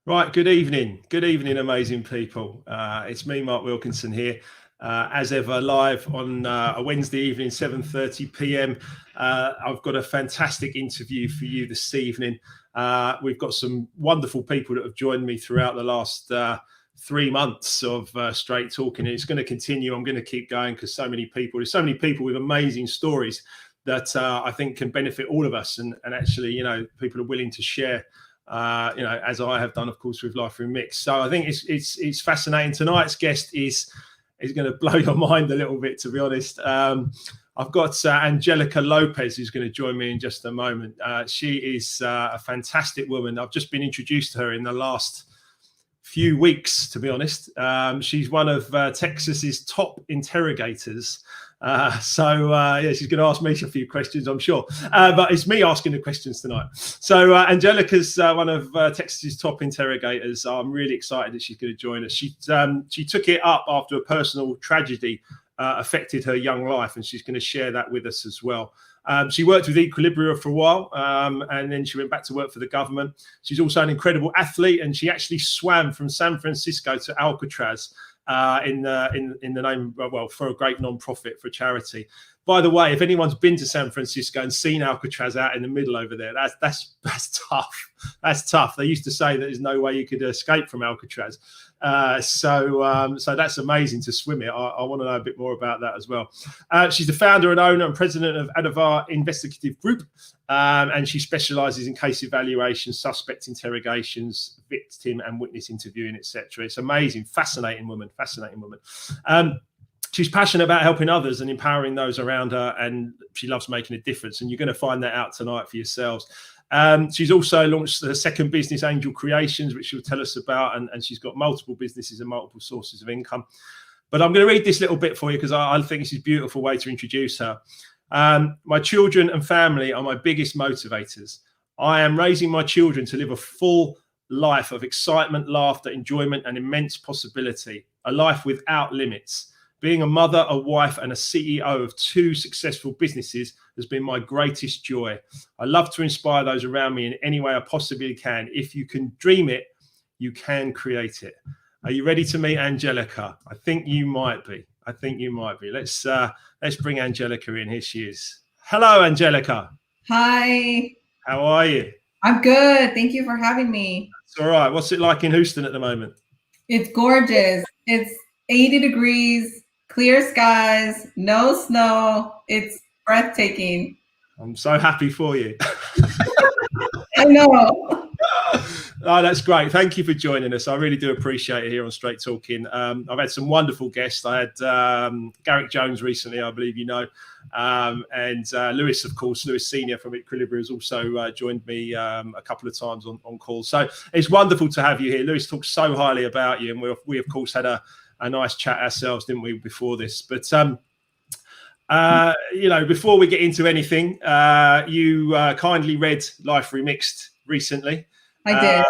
Right, good evening. Good evening, amazing people. It's me, Mark Wilkinson here, as ever, live on a Wednesday evening, 7:30 p.m. I've got a fantastic interview for you this evening. We've got some wonderful people that have joined me throughout the last 3 months of straight talking. And it's going to continue. I'm going to keep going because there's so many people with amazing stories that I think can benefit all of us. And actually, people are willing to share as I have done, of course, with Life Remixed. So I think it's fascinating. Tonight's guest is going to blow your mind a little bit, to be honest. I've got Angelica Lopez, who's going to join me in just a moment. She is a fantastic woman. I've just been introduced to her in the last few weeks, to be honest. She's one of Texas's top interrogators. She's going to ask me a few questions, I'm sure. But it's me asking the questions tonight. So Angelica's one of Texas's top interrogators. I'm really excited that she's going to join us. She took it up after a personal tragedy affected her young life, and she's going to share that with us as well. She worked with Equilibria for a while, and then she went back to work for the government. She's also an incredible athlete, and she actually swam from San Francisco to Alcatraz in the name, well, for a great non-profit, for a charity. By the way, if anyone's been to San Francisco and seen Alcatraz out in the middle over there, that's tough. That's tough. They used to say that there's no way you could escape from Alcatraz. So that's amazing to swim it. I want to know a bit more about that as well. She's the founder and owner and president of Adavar Investigative Group, and she specializes in case evaluation, suspect interrogations, victim and witness interviewing, etc. It's amazing, fascinating woman. She's passionate about helping others and empowering those around her, and she loves making a difference. And you're going to find that out tonight for yourselves. She's also launched her second business, Angel Creations, which she'll tell us about, and she's got multiple businesses and multiple sources of income. But I'm going to read this little bit for you because I think this is a beautiful way to introduce her. My children and family are my biggest motivators. I am raising my children to live a full life of excitement, laughter, enjoyment, and immense possibility, a life without limits. Being a mother, a wife, and a CEO of 2 successful businesses has been my greatest joy. I love to inspire those around me in any way I possibly can. If you can dream it, you can create it. Are you ready to meet Angelica? I think you might be. Let's bring Angelica in. Here she is. Hello, Angelica. Hi. How are you? I'm good. Thank you for having me. It's all right. What's it like in Houston at the moment? It's gorgeous. It's 80 degrees. Clear skies, no snow. It's breathtaking. I'm so happy for you. I know. Oh, that's great. Thank you for joining us. I really do appreciate it here on Straight Talking. I've had some wonderful guests. I had Garrick Jones recently, I believe you know, and Lewis, of course, Lewis Senior from Equilibria has also joined me a couple of times on calls. So it's wonderful to have you here. Lewis talks so highly about you, and we of course had a nice chat ourselves, didn't we, before this? But before we get into anything, you kindly read Life Remixed recently. I did.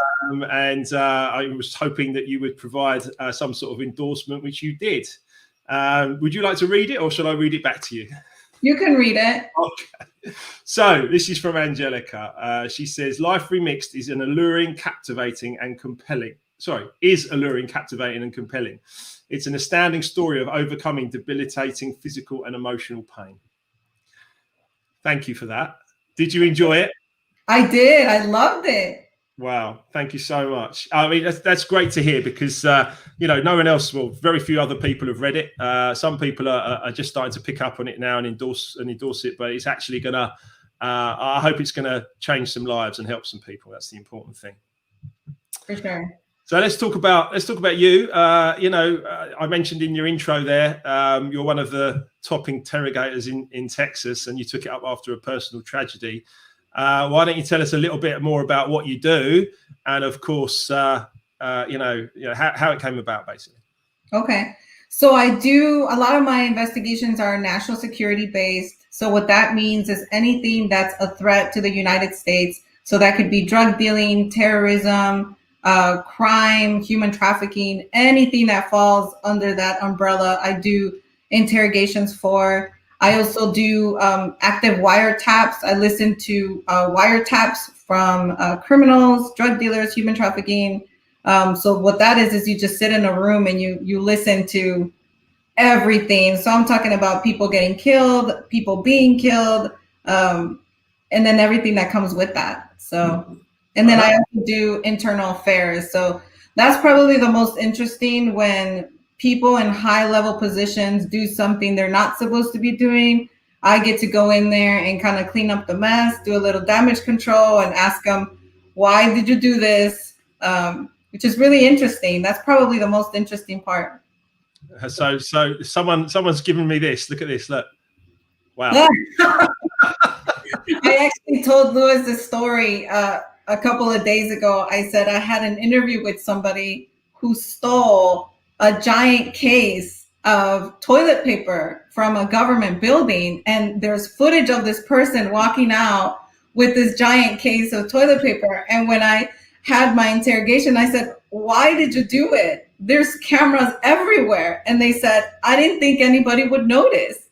And I was hoping that you would provide some sort of endorsement, which you did. Would you like to read it, or shall I read it back to you? You can read it. Okay. So this is from Angelica. She says, Life Remixed is alluring, captivating and compelling. It's an astounding story of overcoming debilitating physical and emotional pain. Thank you for that. Did you enjoy it? I did. I loved it. Wow. Thank you so much. I mean, that's great to hear because, no one else, well, very few other people have read it. Some people are just starting to pick up on it now and endorse it, but it's actually going to, I hope it's going to change some lives and help some people. That's the important thing. For sure. So let's talk about you. I mentioned in your intro there, you're one of the top interrogators in Texas, and you took it up after a personal tragedy. Why don't you tell us a little bit more about what you do, and of course, how it came about, basically. Okay. So I do a lot of my investigations are national security based. So what that means is anything that's a threat to the United States. So that could be drug dealing, terrorism, crime, human trafficking, anything that falls under that umbrella, I do interrogations for. I also do active wiretaps. I listen to wiretaps from criminals, drug dealers, human trafficking, So what that is you just sit in a room and you listen to everything. So I'm talking about people getting killed, people being killed, and then everything that comes with that. So, and then I also do internal affairs. So that's probably the most interesting, when people in high level positions do something they're not supposed to be doing. I get to go in there and kind of clean up the mess, do a little damage control, and ask them, why did you do this? Which is really interesting. That's probably the most interesting part. So someone's given me this. Look at this. Look. Wow. I actually told Louis this story a couple of days ago. I said I had an interview with somebody who stole a giant case of toilet paper from a government building, and there's footage of this person walking out with this giant case of toilet paper. And when I had my interrogation, I said, why did you do it? There's cameras everywhere. And they said, I didn't think anybody would notice.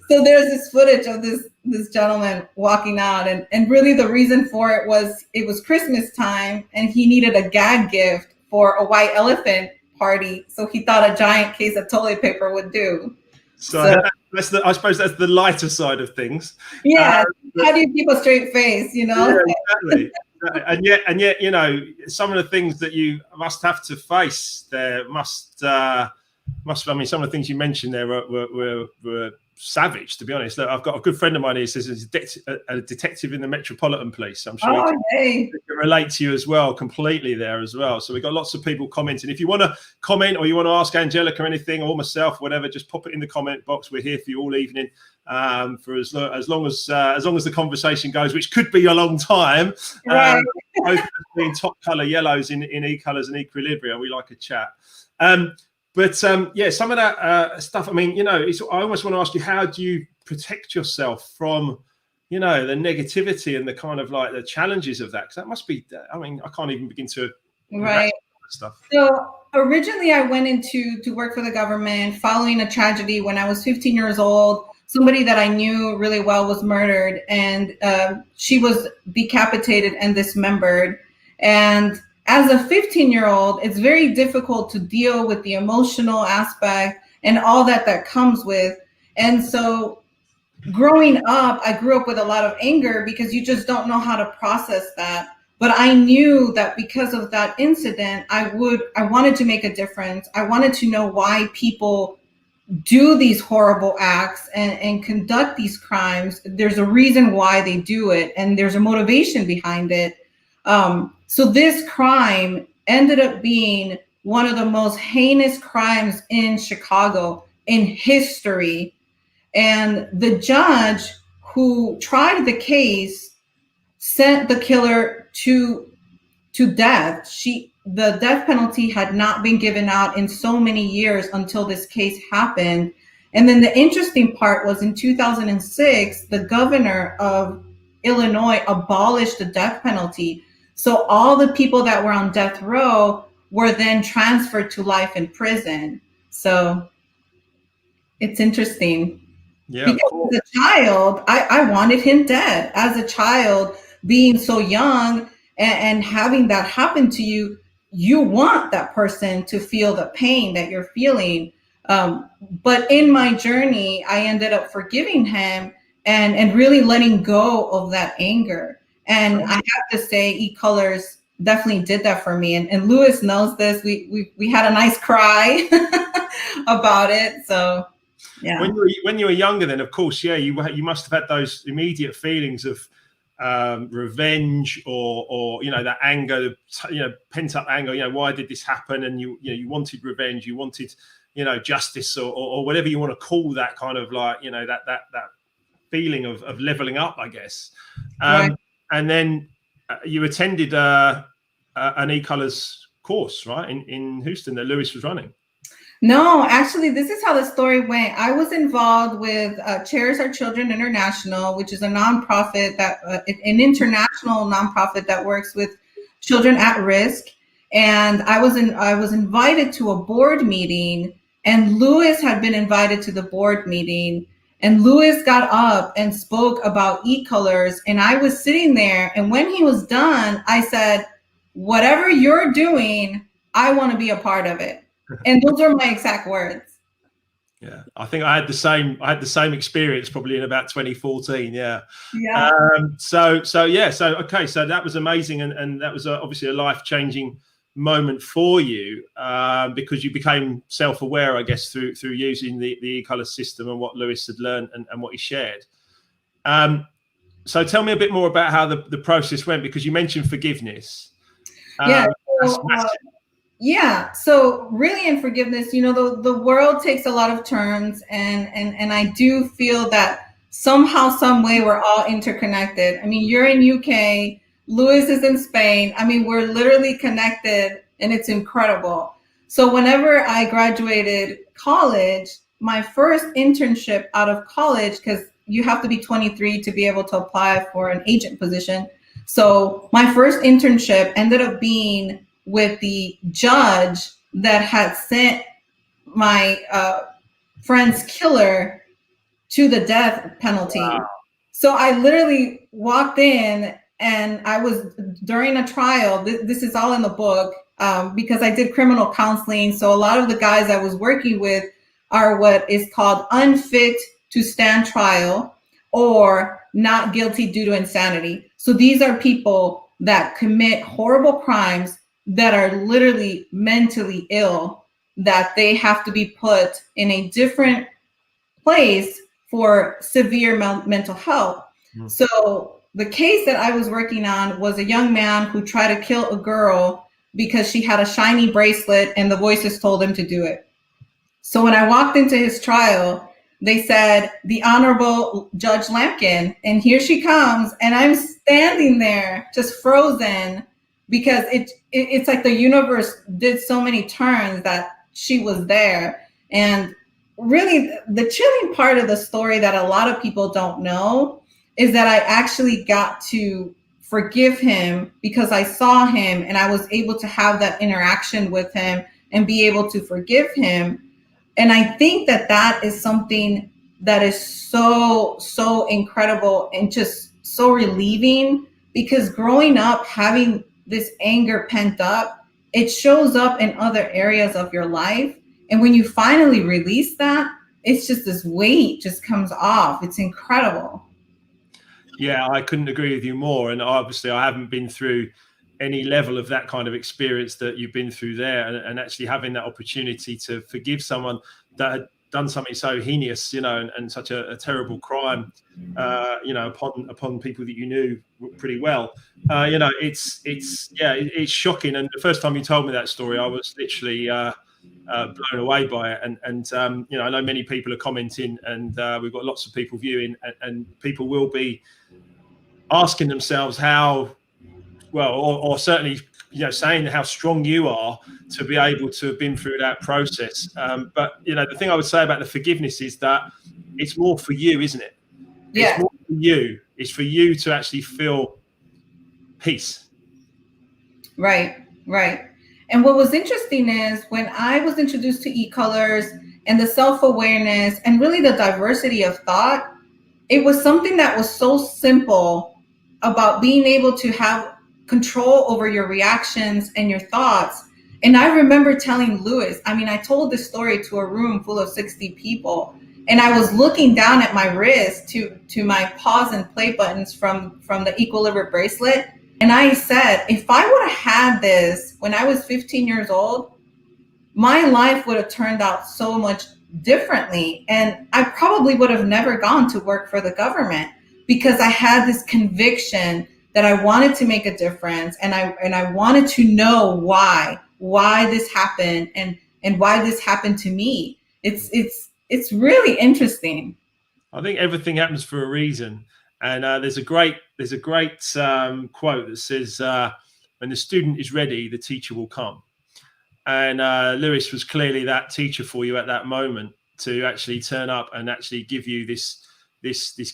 So there's this footage of this gentleman walking out, and really the reason for it was Christmas time, and he needed a gag gift for a white elephant party. So he thought a giant case of toilet paper would do. So I suppose that's the lighter side of things. Yeah. How do you keep a straight face, you know? Yeah, exactly. And yet, you know, some of the things that you must have to face there must. I mean, some of the things you mentioned there were savage, to be honest. Look, I've got a good friend of mine who says he's a detective in the Metropolitan Police. I'm sure he can relate to you as well, completely there as well. So we've got lots of people commenting. If you want to comment or you want to ask Angelica anything or myself, whatever, just pop it in the comment box. We're here for you all evening, for as long as the conversation goes, which could be a long time. Right. Both being top colour yellows in E colours and Equilibria. We like a chat. But yeah, some of that stuff, I mean, you know, I almost want to ask you, how do you protect yourself from, you know, the negativity and the kind of like the challenges of that? Because that must be, I mean, I can't even begin to. Right. Stuff. So originally I went into to work for the government following a tragedy when I was 15 years old. Somebody that I knew really well was murdered, and she was decapitated and dismembered. And as a 15-year-old, it's very difficult to deal with the emotional aspect and all that comes with. And so growing up, I grew up with a lot of anger because you just don't know how to process that. But I knew that because of that incident, I wanted to make a difference. I wanted to know why people do these horrible acts and conduct these crimes. There's a reason why they do it, and there's a motivation behind it. So this crime ended up being one of the most heinous crimes in Chicago in history. And the judge who tried the case sent the killer to death. The death penalty had not been given out in so many years until this case happened. And then the interesting part was in 2006, the governor of Illinois abolished the death penalty. So all the people that were on death row were then transferred to life in prison. So it's interesting. Yeah. Because as a child, I wanted him dead. As a child, being so young and having that happen to you, you want that person to feel the pain that you're feeling. But in my journey, I ended up forgiving him and really letting go of that anger. And I have to say, E-Colors definitely did that for me. And Louis knows this. We had a nice cry about it. So, yeah. When you were younger, then of course, yeah, you must have had those immediate feelings of revenge or you know, that anger, you know, pent up anger. You know, why did this happen? And you wanted revenge. You wanted, you know, justice or whatever you want to call that kind of like, you know, that feeling of leveling up, I guess. Right. And then you attended an E-Colors course, right, in Houston that Louis was running. No, actually, this is how the story went. I was involved with Cherish Our Children International, which is a nonprofit an international nonprofit that works with children at risk. And I was invited to a board meeting, and Louis had been invited to the board meeting. And Lewis got up and spoke about e-colors, and I was sitting there, and when he was done, I said, whatever you're doing, I want to be a part of it. And those are my exact words. Yeah, I think I had the same experience probably in about 2014. Yeah. Yeah. So okay, so that was amazing, and that was obviously a life-changing moment for you, because you became self-aware, I guess, through using the e-color system and what Lewis had learned and what he shared. So tell me a bit more about how the process went, because you mentioned forgiveness. Yeah. So really in forgiveness, the world takes a lot of turns, and I do feel that somehow, some way, we're all interconnected. I mean, you're in UK, Lewis is in Spain. I mean, we're literally connected, and it's incredible. So whenever I graduated college, my first internship out of college, because you have to be 23 to be able to apply for an agent position. So my first internship ended up being with the judge that had sent my friend's killer to the death penalty. Wow. So I literally walked in, and I was during a trial. This is all in the book, because I did criminal counseling. So a lot of the guys I was working with are what is called unfit to stand trial, or not guilty due to insanity. So these are people that commit horrible crimes, that are literally mentally ill, that they have to be put in a different place for severe mental health. Mm. So the case that I was working on was a young man who tried to kill a girl because she had a shiny bracelet and the voices told him to do it. So when I walked into his trial, they said, the Honorable Judge Lampkin, and here she comes. And I'm standing there just frozen, because it's like the universe did so many turns that she was there. And really, the chilling part of the story that a lot of people don't know is that I actually got to forgive him, because I saw him and I was able to have that interaction with him and be able to forgive him. And I think that is something that is so incredible and just so relieving, because growing up having this anger pent up, it shows up in other areas of your life. And when you finally release that, it's just this weight just comes off. It's incredible. Yeah, I couldn't agree with you more. And obviously I haven't been through any level of that kind of experience that you've been through there, and actually having that opportunity to forgive someone that had done something so heinous, and such a terrible crime, upon people that you knew pretty well. It's shocking. And the first time you told me that story, I was literally blown away by it. And I know many people are commenting, and we've got lots of people viewing, and people will be asking themselves how well, or certainly, saying how strong you are to be able to have been through that process. But the thing I would say about the forgiveness is that it's more for you, isn't it? Yeah. It's more for you. It's for you to actually feel peace. Right. And what was interesting is when I was introduced to e-colors and the self-awareness and really the diversity of thought, it was something that was so simple about being able to have control over your reactions and your thoughts. And I remember telling Lewis, I told this story to a room full of 60 people, and I was looking down at my wrist to my pause and play buttons from the Equilibrium bracelet. And I said, if I would have had this when I was 15 years old, my life would have turned out so much differently. And I probably would have never gone to work for the government, because I had this conviction that I wanted to make a difference, and I wanted to know why this happened and why this happened to me. It's really interesting. I think everything happens for a reason, and there's a great quote that says, "When the student is ready, the teacher will come." And Lewis was clearly that teacher for you at that moment, to actually turn up and actually give you this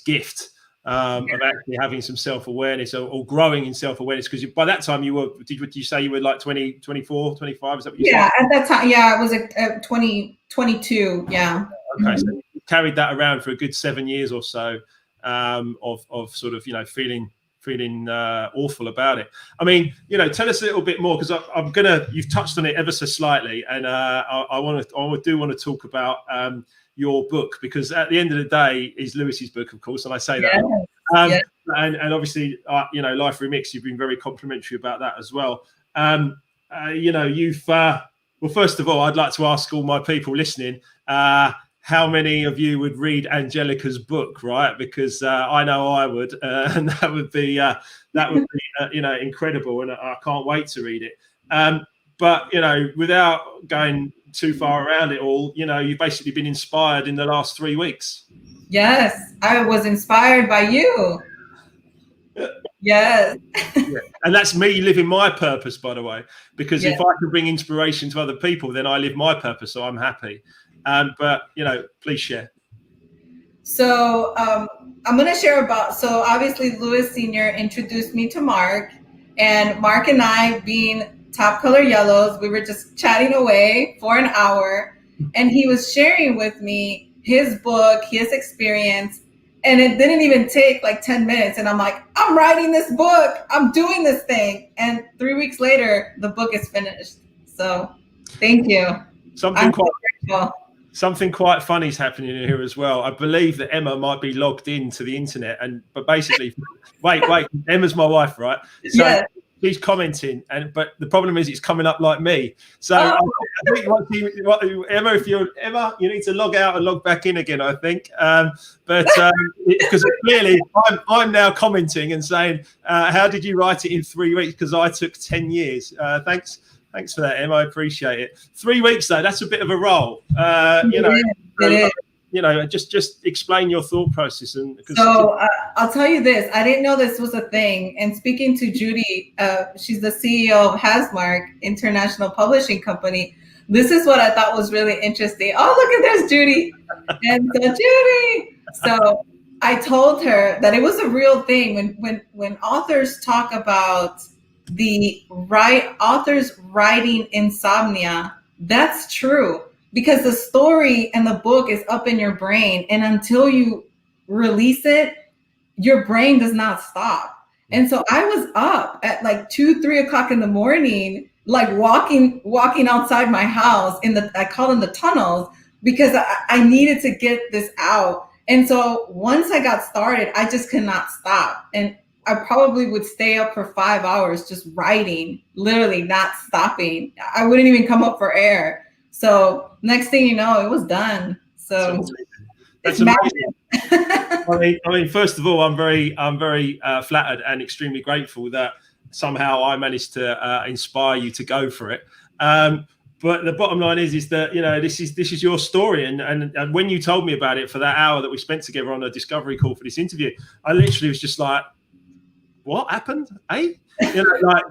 gift. Of actually having some self-awareness, or growing in self-awareness, because by that time did you say you were like 20, 24, 25? Is that what you said? Yeah, at that time, I was at 20, 22. Yeah. Okay, so carried that around for a good 7 years or so, of sort of, feeling awful about it. I mean, tell us a little bit more, because you've touched on it ever so slightly, and I do want to talk about your book, because at the end of the day is Lewis's book, of course, and I say that. Yes. And obviously, Life Remixed, you've been very complimentary about that as well. Well, first of all, I'd like to ask all my people listening, how many of you would read Angelica's book, right? Because I know I would, and that would be incredible, and I can't wait to read it. But without going too far around it all, you've basically been inspired in the last 3 weeks. Yes, I was inspired by you. Yes. Yeah. And that's me living my purpose, by the way, because if I can bring inspiration to other people, then I live my purpose, so I'm happy. But please share. So I'm going to share so obviously Lewis Sr. introduced me to Mark, and Mark and I, being Top Color Yellows, we were just chatting away for an hour, and he was sharing with me his book, his experience, and it didn't even take like 10 minutes. And I'm like, I'm writing this book, I'm doing this thing. And 3 weeks later, the book is finished. So thank you. Something quite funny is happening here as well. I believe that Emma might be logged into the internet, but basically, wait, Emma's my wife, right? So yes. She's commenting, but the problem is it's coming up like me. So I think Emma, you need to log out and log back in again, I think. Because clearly I'm now commenting and saying, how did you write it in 3 weeks? Because I took 10 years. Thanks for that, Em. I appreciate it. 3 weeks though, that's a bit of a roll. Just explain your thought process. I'll tell you this. I didn't know this was a thing. And speaking to Judy, she's the CEO of Hasmark International Publishing Company. This is what I thought was really interesting. Oh, look at there's Judy. And so Judy. So I told her that it was a real thing when authors talk about authors writing insomnia. That's true, because the story and the book is up in your brain, and until you release it, your brain does not stop. And so I was up at like 2-3 o'clock in the morning, like walking outside my house I call them the tunnels, because I needed to get this out. And so once I got started, I just could not stop. And I probably would stay up for 5 hours just writing, literally not stopping. I wouldn't even come up for air. So next thing you know, it was done. So that's amazing. I mean, first of all, I'm very flattered and extremely grateful that somehow I managed to inspire you to go for it. But the bottom line is that this is your story, and when you told me about it for that hour that we spent together on a discovery call for this interview, I literally was just like, what happened? Like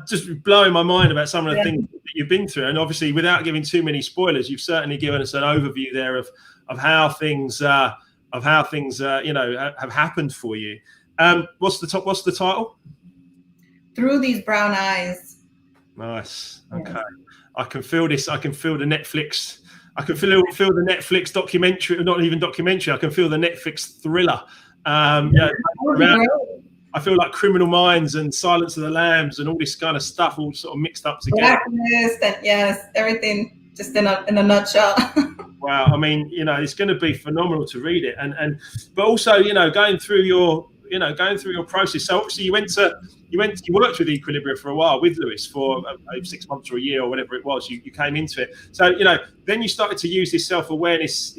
just blowing my mind about some of the things that you've been through. And obviously, without giving too many spoilers, you've certainly given us an overview there of how things have happened for you. What's the title? Through These Brown Eyes. Nice. Okay. Yeah. I can feel this. I can feel the Netflix. I can feel the Netflix documentary, not even documentary. I can feel the Netflix thriller. I feel like Criminal Minds and Silence of the Lambs and all this kind of stuff all sort of mixed up together. Blacklist, and yes, everything just in a nutshell. Wow, I mean, it's going to be phenomenal to read it, but also, going through your process. So obviously, you worked with Equilibria for a while with Lewis for 6 months or a year or whatever it was. You came into it. So then you started to use this self-awareness,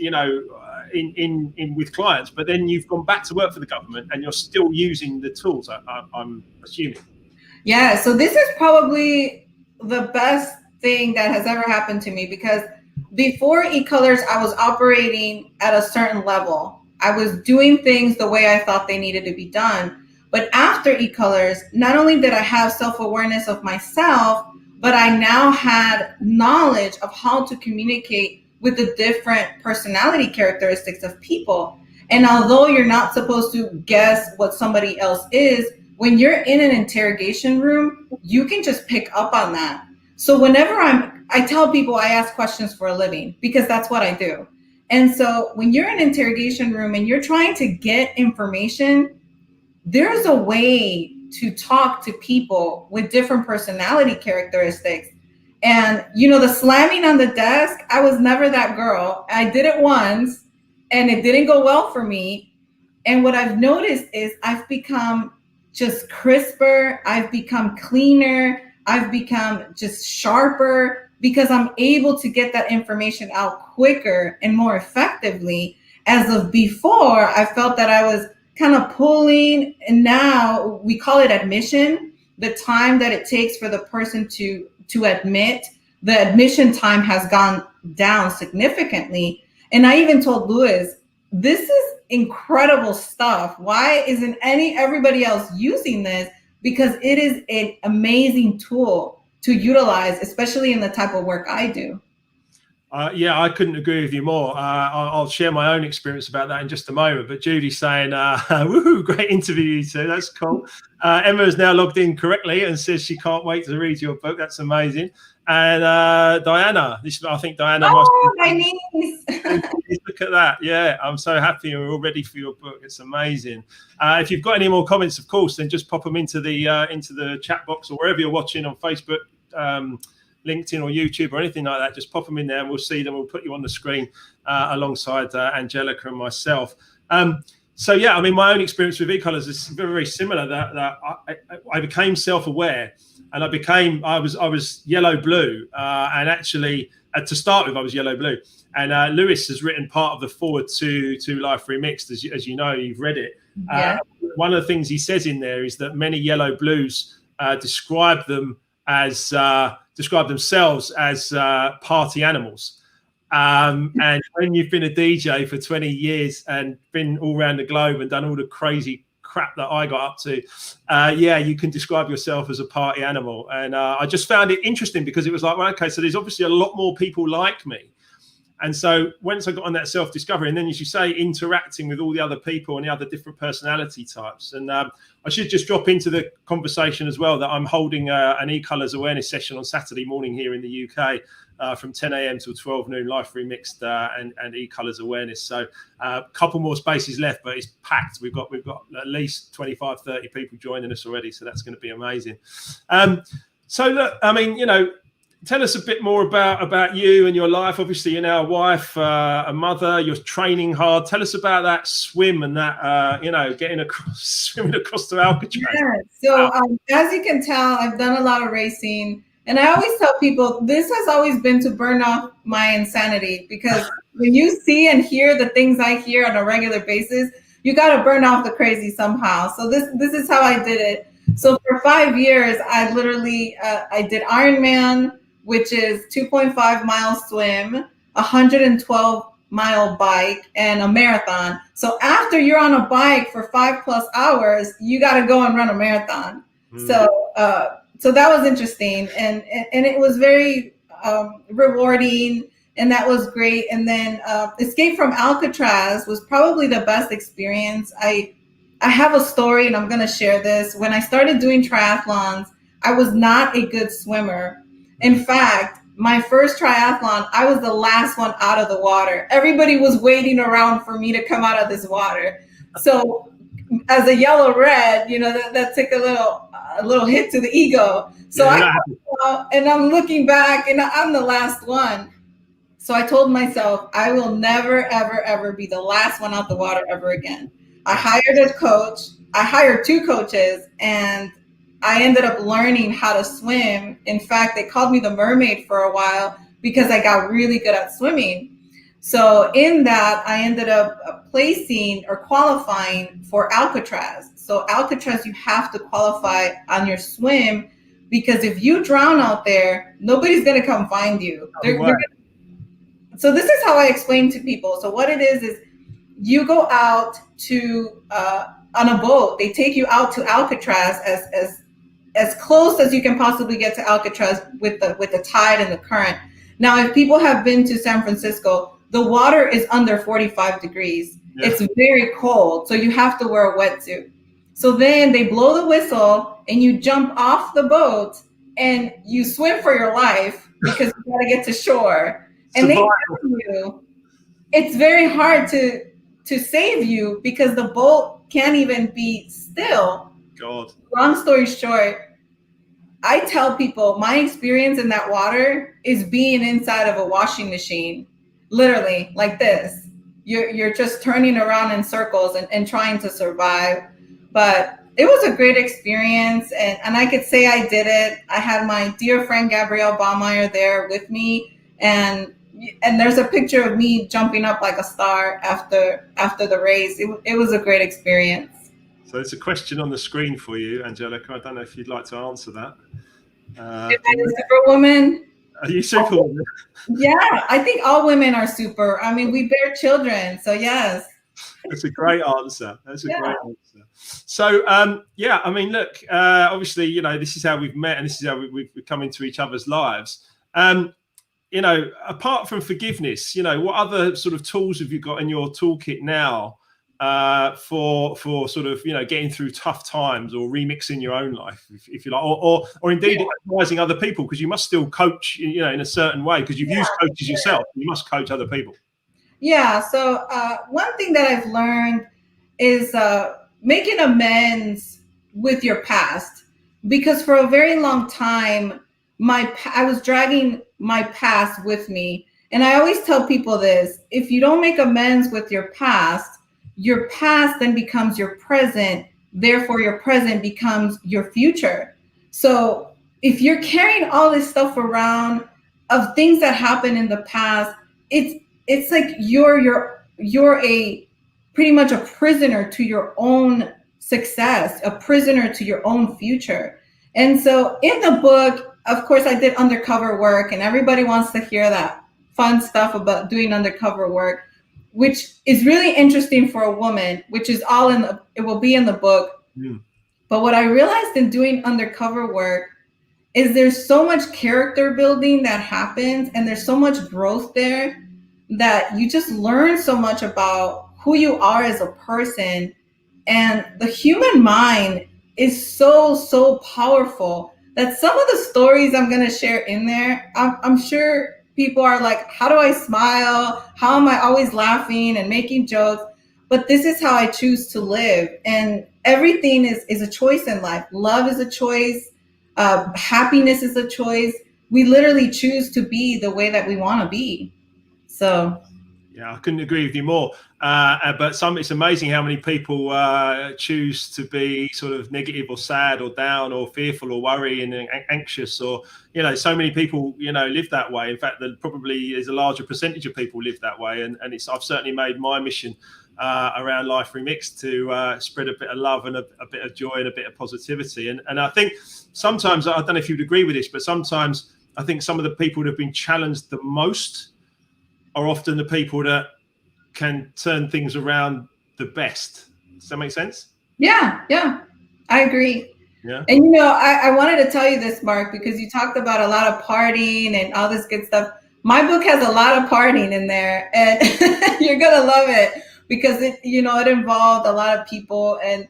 in with clients, but then you've gone back to work for the government and you're still using the tools, I'm assuming. Yeah, so this is probably the best thing that has ever happened to me, because before eColors, I was operating at a certain level. I was doing things the way I thought they needed to be done. But after eColors, not only did I have self-awareness of myself, but I now had knowledge of how to communicate with the different personality characteristics of people. And although you're not supposed to guess what somebody else is, when you're in an interrogation room, you can just pick up on that. So whenever I tell people I ask questions for a living, because that's what I do. And so when you're in an interrogation room and you're trying to get information, there's a way to talk to people with different personality characteristics. And, the slamming on the desk, I was never that girl. I did it once and it didn't go well for me. And what I've noticed is I've become just crisper. I've become cleaner. I've become just sharper because I'm able to get that information out quicker and more effectively. As of before, I felt that I was kind of pulling, and now we call it admission. The time that it takes for the person to admit, the admission time has gone down significantly. And I even told Louis, this is incredible stuff. Why isn't everybody else using this? Because it is an amazing tool to utilize, especially in the type of work I do. Yeah, I couldn't agree with you more. I'll share my own experience about that in just a moment. But Judy's saying, woohoo, great interview, you two. That's cool. Emma is now logged in correctly and says she can't wait to read your book. That's amazing. And Diana, I think Diana must be. My niece. Look at that. Yeah, I'm so happy and we're all ready for your book. It's amazing. If you've got any more comments, of course, then just pop them into the chat box or wherever you're watching on Facebook, LinkedIn or YouTube or anything like that. Just pop them in there and we'll see them. We'll put you on the screen alongside Angelica and myself. So yeah, I mean, my own experience with e-colors is very, very similar. That I became self-aware, and I was yellow blue, and actually to start with I was yellow blue. And Lewis has written part of the foreword to Life Remixed, as you know, you've read it. Yeah. One of the things he says in there is that many yellow blues describe themselves as party animals. And when you've been a DJ for 20 years and been all around the globe and done all the crazy crap that I got up to, yeah, you can describe yourself as a party animal. And I just found it interesting because it was like, well, okay, so there's obviously a lot more people like me. And so once I got on that self-discovery, and then, as you say, interacting with all the other people and the other different personality types. And I should just drop into the conversation as well that I'm holding an e-colors awareness session on Saturday morning here in the UK from 10 a.m. till 12 noon, Life Remixed and e-colors awareness. So a couple more spaces left, but it's packed. We've got at least 25, 30 people joining us already. So that's going to be amazing. So look, I mean, tell us a bit more about you and your life. Obviously, you're now a wife, a mother. You're training hard. Tell us about that swim and that, swimming across to Alcatraz. Yeah. So as you can tell, I've done a lot of racing, and I always tell people this has always been to burn off my insanity, because when you see and hear the things I hear on a regular basis, you got to burn off the crazy somehow. So this is how I did it. So for 5 years, I literally I did Ironman, which is 2.5 mile swim, 112-mile bike, and a marathon. So after you're on a bike for 5+ hours, you got to go and run a marathon. So that was interesting, and it was very rewarding, and that was great. And then Escape from Alcatraz was probably the best experience. I have a story, and I'm going to share this. When I started doing triathlons, I was not a good swimmer. In fact, my first triathlon, I was the last one out of the water. Everybody was waiting around for me to come out of this water. So as a yellow red, that took a little hit to the ego. So I come out and I'm looking back and I'm the last one. So I told myself, I will never, ever, ever be the last one out the water ever again. I hired a coach. I hired 2 coaches, and I ended up learning how to swim. In fact, they called me the mermaid for a while because I got really good at swimming. So in that, I ended up placing or qualifying for Alcatraz. So Alcatraz, you have to qualify on your swim, because if you drown out there, nobody's going to come find you. So this is how I explain to people. So what it is you go out to on a boat. They take you out to Alcatraz as close as you can possibly get to Alcatraz with the tide and the current. Now, if people have been to San Francisco, the water is under 45 degrees. Yeah. It's very cold, so you have to wear a wetsuit. So then they blow the whistle and you jump off the boat and you swim for your life because you got to get to shore. And they tell you, it's very hard to save you because the boat can't even be still. God. Long story short, I tell people my experience in that water is being inside of a washing machine, literally like this. You're just turning around in circles and trying to survive. But it was a great experience, and I could say I did it. I had my dear friend Gabrielle Baumeier there with me, and there's a picture of me jumping up like a star after the race. It was a great experience. So there's a question on the screen for you, Angelica. I don't know if you'd like to answer that. Am I a superwoman? Are you Superwoman? Yeah, I think all women are super. I mean, we bear children, so yes. That's a great answer. That's a great answer. So, yeah, I mean, look, obviously, you know, this is how we've met and this is how we've come into each other's lives. You know, apart from forgiveness, you know, what other sort of tools have you got in your toolkit now for sort of, you know, getting through tough times or remixing your own life, if you like, or indeed advising other people, because you must still coach, you know, in a certain way, because you've used coaches yourself. You must coach other people. Yeah. So one thing that I've learned is making amends with your past, because for a very long time, I was dragging my past with me, and I always tell people this: if you don't make amends with your past then becomes your present. Therefore, your present becomes your future. So if you're carrying all this stuff around of things that happened in the past, it's like you're a pretty much a prisoner to your own success, a prisoner to your own future. And so in the book, of course, I did undercover work, and everybody wants to hear that fun stuff about doing undercover work, which is really interesting for a woman, which is all it will be in the book. Mm. But what I realized in doing undercover work is there's so much character building that happens, and there's so much growth there that you just learn so much about who you are as a person. And the human mind is so powerful that some of the stories I'm going to share in there, I'm sure people are like, how do I smile? How am I always laughing and making jokes? But this is how I choose to live. And everything is a choice in life. Love is a choice. Happiness is a choice. We literally choose to be the way that we want to be. So yeah, I couldn't agree with you more. But it's amazing how many people choose to be sort of negative or sad or down or fearful or worrying and anxious, or, you know, so many people, you know, live that way. In fact, there probably is a larger percentage of people live that way. And I've certainly made my mission around Life Remixed to spread a bit of love and a bit of joy and a bit of positivity. And I think sometimes, I don't know if you'd agree with this, but sometimes I think some of the people that have been challenged the most are often the people that can turn things around the best. Does that make sense? Yeah, I agree. Yeah. And, you know, I wanted to tell you this, Mark, because you talked about a lot of partying and all this good stuff. My book has a lot of partying in there, and you're going to love it because it involved a lot of people. And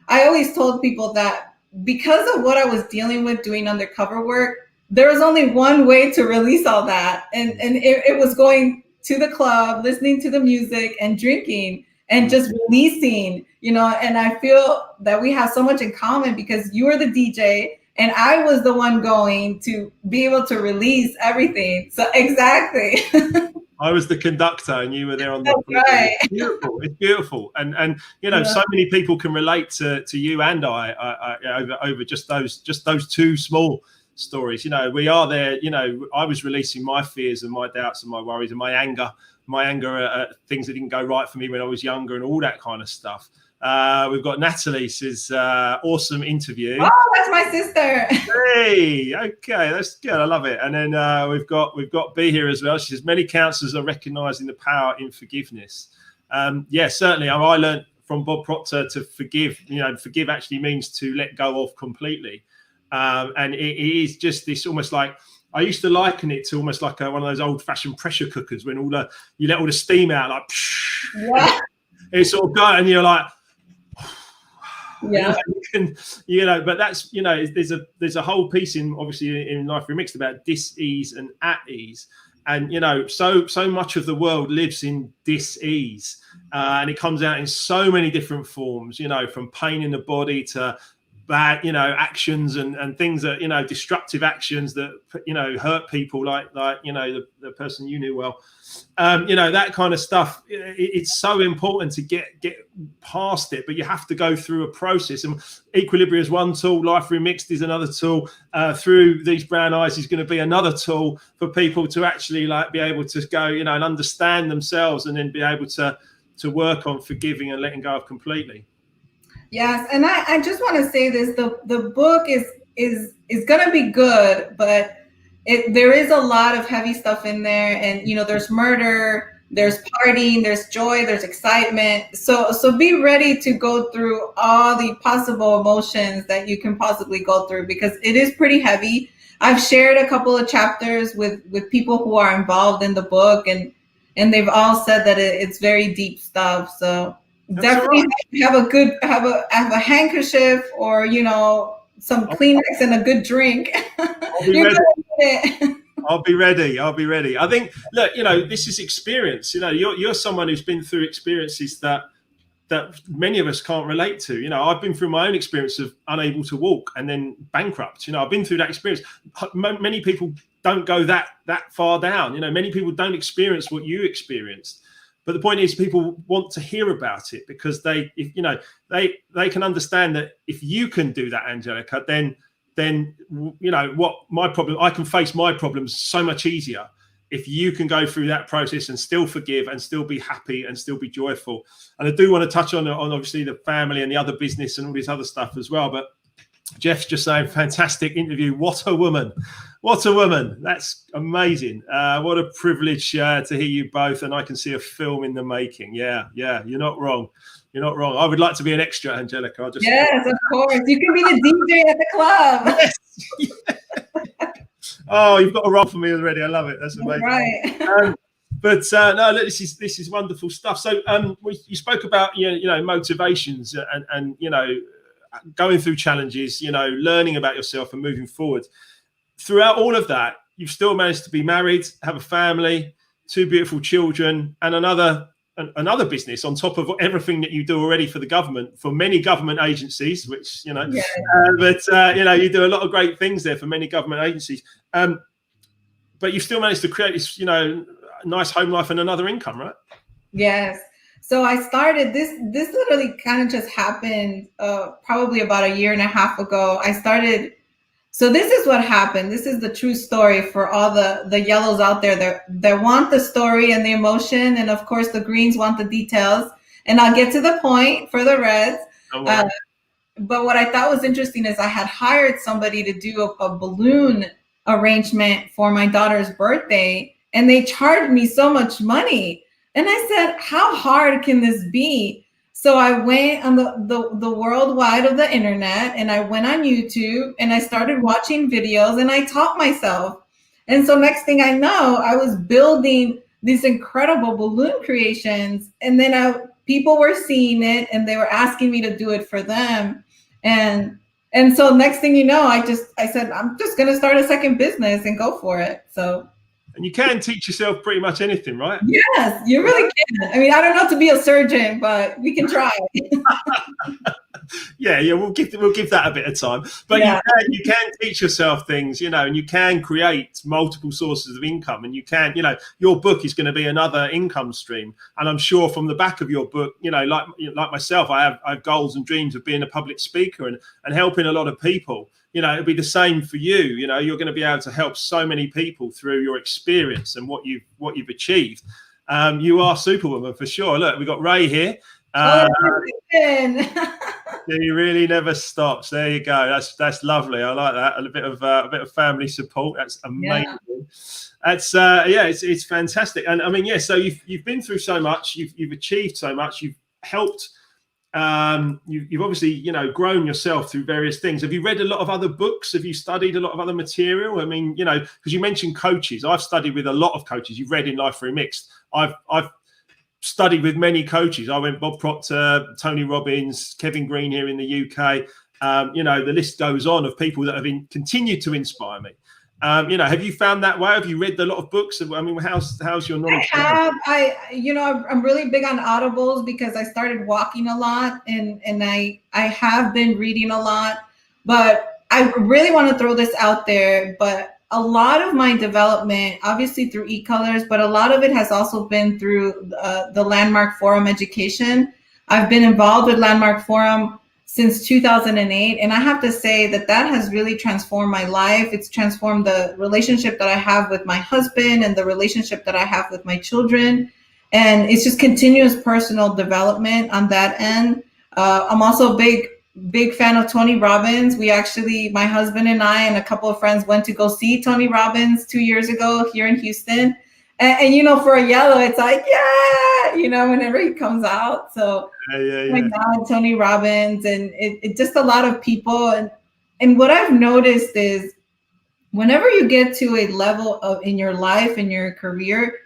I always told people that because of what I was dealing with doing undercover work, there was only one way to release all that. And it was going to the club, listening to the music and drinking and just releasing, and I feel that we have so much in common because you were the DJ and I was the one going to be able to release everything. So exactly. I was the conductor and you were there on the right. It's beautiful. It's beautiful. And so many people can relate to you and I over just those two small stories. We are there. I was releasing my fears and my doubts and my worries and my anger at things that didn't go right for me when I was younger and all that kind of stuff. We've got Natalie's awesome interview. Oh, that's my sister. Hey, okay, that's good. I love it. And then we've got B here as well. She says many counselors are recognizing the power in forgiveness. Yeah, certainly. I learned from Bob Proctor to forgive. Forgive actually means to let go of completely. And it is just this almost like, I used to liken it to almost like one of those old-fashioned pressure cookers when you let all the steam out, like, yeah. It's sort of go, and you're like, yeah, but that's, there's a whole piece in obviously in Life Remixed about dis-ease and at ease. And so much of the world lives in dis-ease, and it comes out in so many different forms, from pain in the body to bad actions and things that destructive actions that hurt people, like the person you knew well, that kind of stuff. It's so important to get past it, but you have to go through a process. And Equilibrium is one tool, Life Remixed is another tool, Through These Brown Eyes is going to be another tool for people to actually be able to go and understand themselves, and then be able to work on forgiving and letting go of completely. Yes, and I just want to say this: the book is going to be good, but there is a lot of heavy stuff in there, and there's murder, there's partying, there's joy, there's excitement. So be ready to go through all the possible emotions that you can possibly go through, because it is pretty heavy. I've shared a couple of chapters with people who are involved in the book, and they've all said that it's very deep stuff. So definitely have a handkerchief, or some Kleenex and a good drink. I'll be ready. I think, look, this is experience. You're someone who's been through experiences that many of us can't relate to. I've been through my own experience of unable to walk and then bankrupt. I've been through that experience. Many people don't go that far down. Many people don't experience what you experienced. But the point is, people want to hear about it, because they can understand that if you can do that, Angelica, then what my problem, I can face my problems so much easier if you can go through that process and still forgive and still be happy and still be joyful. And I do want to touch on obviously the family and the other business and all this other stuff as well. But Jeff's just saying, fantastic interview. What a woman. That's amazing. What a privilege to hear you both. And I can see a film in the making. Yeah. You're not wrong. I would like to be an extra, Angelica. Yes, of course. You can be the DJ at the club. Yes. Oh, you've got a role for me already. I love it. That's amazing. Right. No, look, this is wonderful stuff. So you spoke about motivations and going through challenges, learning about yourself and moving forward. Throughout all of that, you've still managed to be married, have a family, 2 beautiful children, and another business on top of everything that you do already for the government, for many government agencies, which you do a lot of great things there for many government agencies. But you've still managed to create this, nice home life and another income, right? Yes. So I started this literally kind of just happened probably about a year and a half ago. So this is what happened. This is the true story for all the yellows out there that want the story and the emotion. And of course, the greens want the details. And I'll get to the point for the reds. But what I thought was interesting is I had hired somebody to do a balloon arrangement for my daughter's birthday. And they charged me so much money. And I said, how hard can this be? So I went on the worldwide of the internet, and I went on YouTube, and I started watching videos, and I taught myself. And so next thing I know, I was building these incredible balloon creations. And then people were seeing it, and they were asking me to do it for them. And so next thing you know, I said, I'm just going to start a second business and go for it. So. And you can teach yourself pretty much anything, right? Yes, you really can. I mean, I don't know to be a surgeon, but we can try. Yeah, we'll give that a bit of time. But you can teach yourself things, and you can create multiple sources of income, and you can, your book is going to be another income stream. And I'm sure from the back of your book, like myself, I have goals and dreams of being a public speaker and helping a lot of people. It'll be the same for you. You're going to be able to help so many people through your experience and what you've achieved. You are Superwoman for sure. Look, we've got Ray here. He really never stops. There you go. That's lovely. I like that. And a bit of family support. That's amazing. Yeah. It's fantastic. And I mean, so you've been through so much. You've achieved so much. You've helped. You've obviously, grown yourself through various things. Have you read a lot of other books? Have you studied a lot of other material? I mean, because you mentioned coaches. I've studied with a lot of coaches. You've read in Life Remixed. I've studied with many coaches. I went Bob Proctor, Tony Robbins, Kevin Green here in the UK. The list goes on of people that have continued to inspire me. Have you found that way? Have you read a lot of books? I mean, how's your knowledge? I'm really big on audibles because I started walking a lot, and I have been reading a lot, but I really want to throw this out there. But a lot of my development, obviously through eColors, but a lot of it has also been through the Landmark Forum education. I've been involved with Landmark Forum since 2008. And I have to say that has really transformed my life. It's transformed the relationship that I have with my husband and the relationship that I have with my children. And it's just continuous personal development on that end. I'm also a big fan of Tony Robbins. We actually, my husband and I and a couple of friends went to go see Tony Robbins 2 years ago here in Houston. And for a yellow, it's like, yeah, whenever he comes out. So my God, Tony Robbins, and it just a lot of people. And what I've noticed is whenever you get to a level in your life, in your career,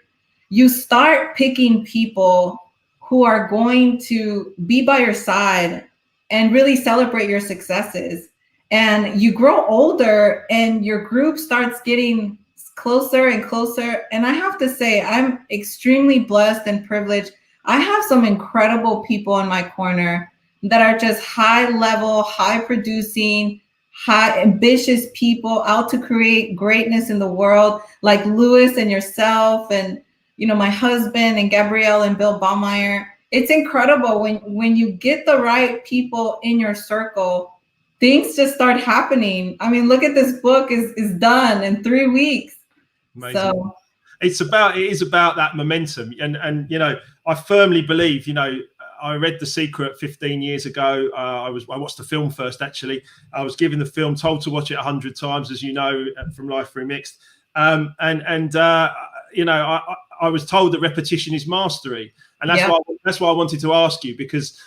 you start picking people who are going to be by your side and really celebrate your successes. And you grow older and your group starts getting closer and closer. And I have to say, I'm extremely blessed and privileged. I have some incredible people in my corner that are just high level, high producing, high ambitious people out to create greatness in the world, like Louis and yourself, and my husband and Gabrielle and Bill Baumeier. It's incredible when you get the right people in your circle, things just start happening. I mean, look at this book is done in 3 weeks. Amazing. So it is about that momentum. And I firmly believe, I read The Secret 15 years ago. I watched the film first, actually. I was given the film, told to watch it 100 times, as you know, from Life Remixed. I was told that repetition is mastery. And that's why I wanted to ask you, because,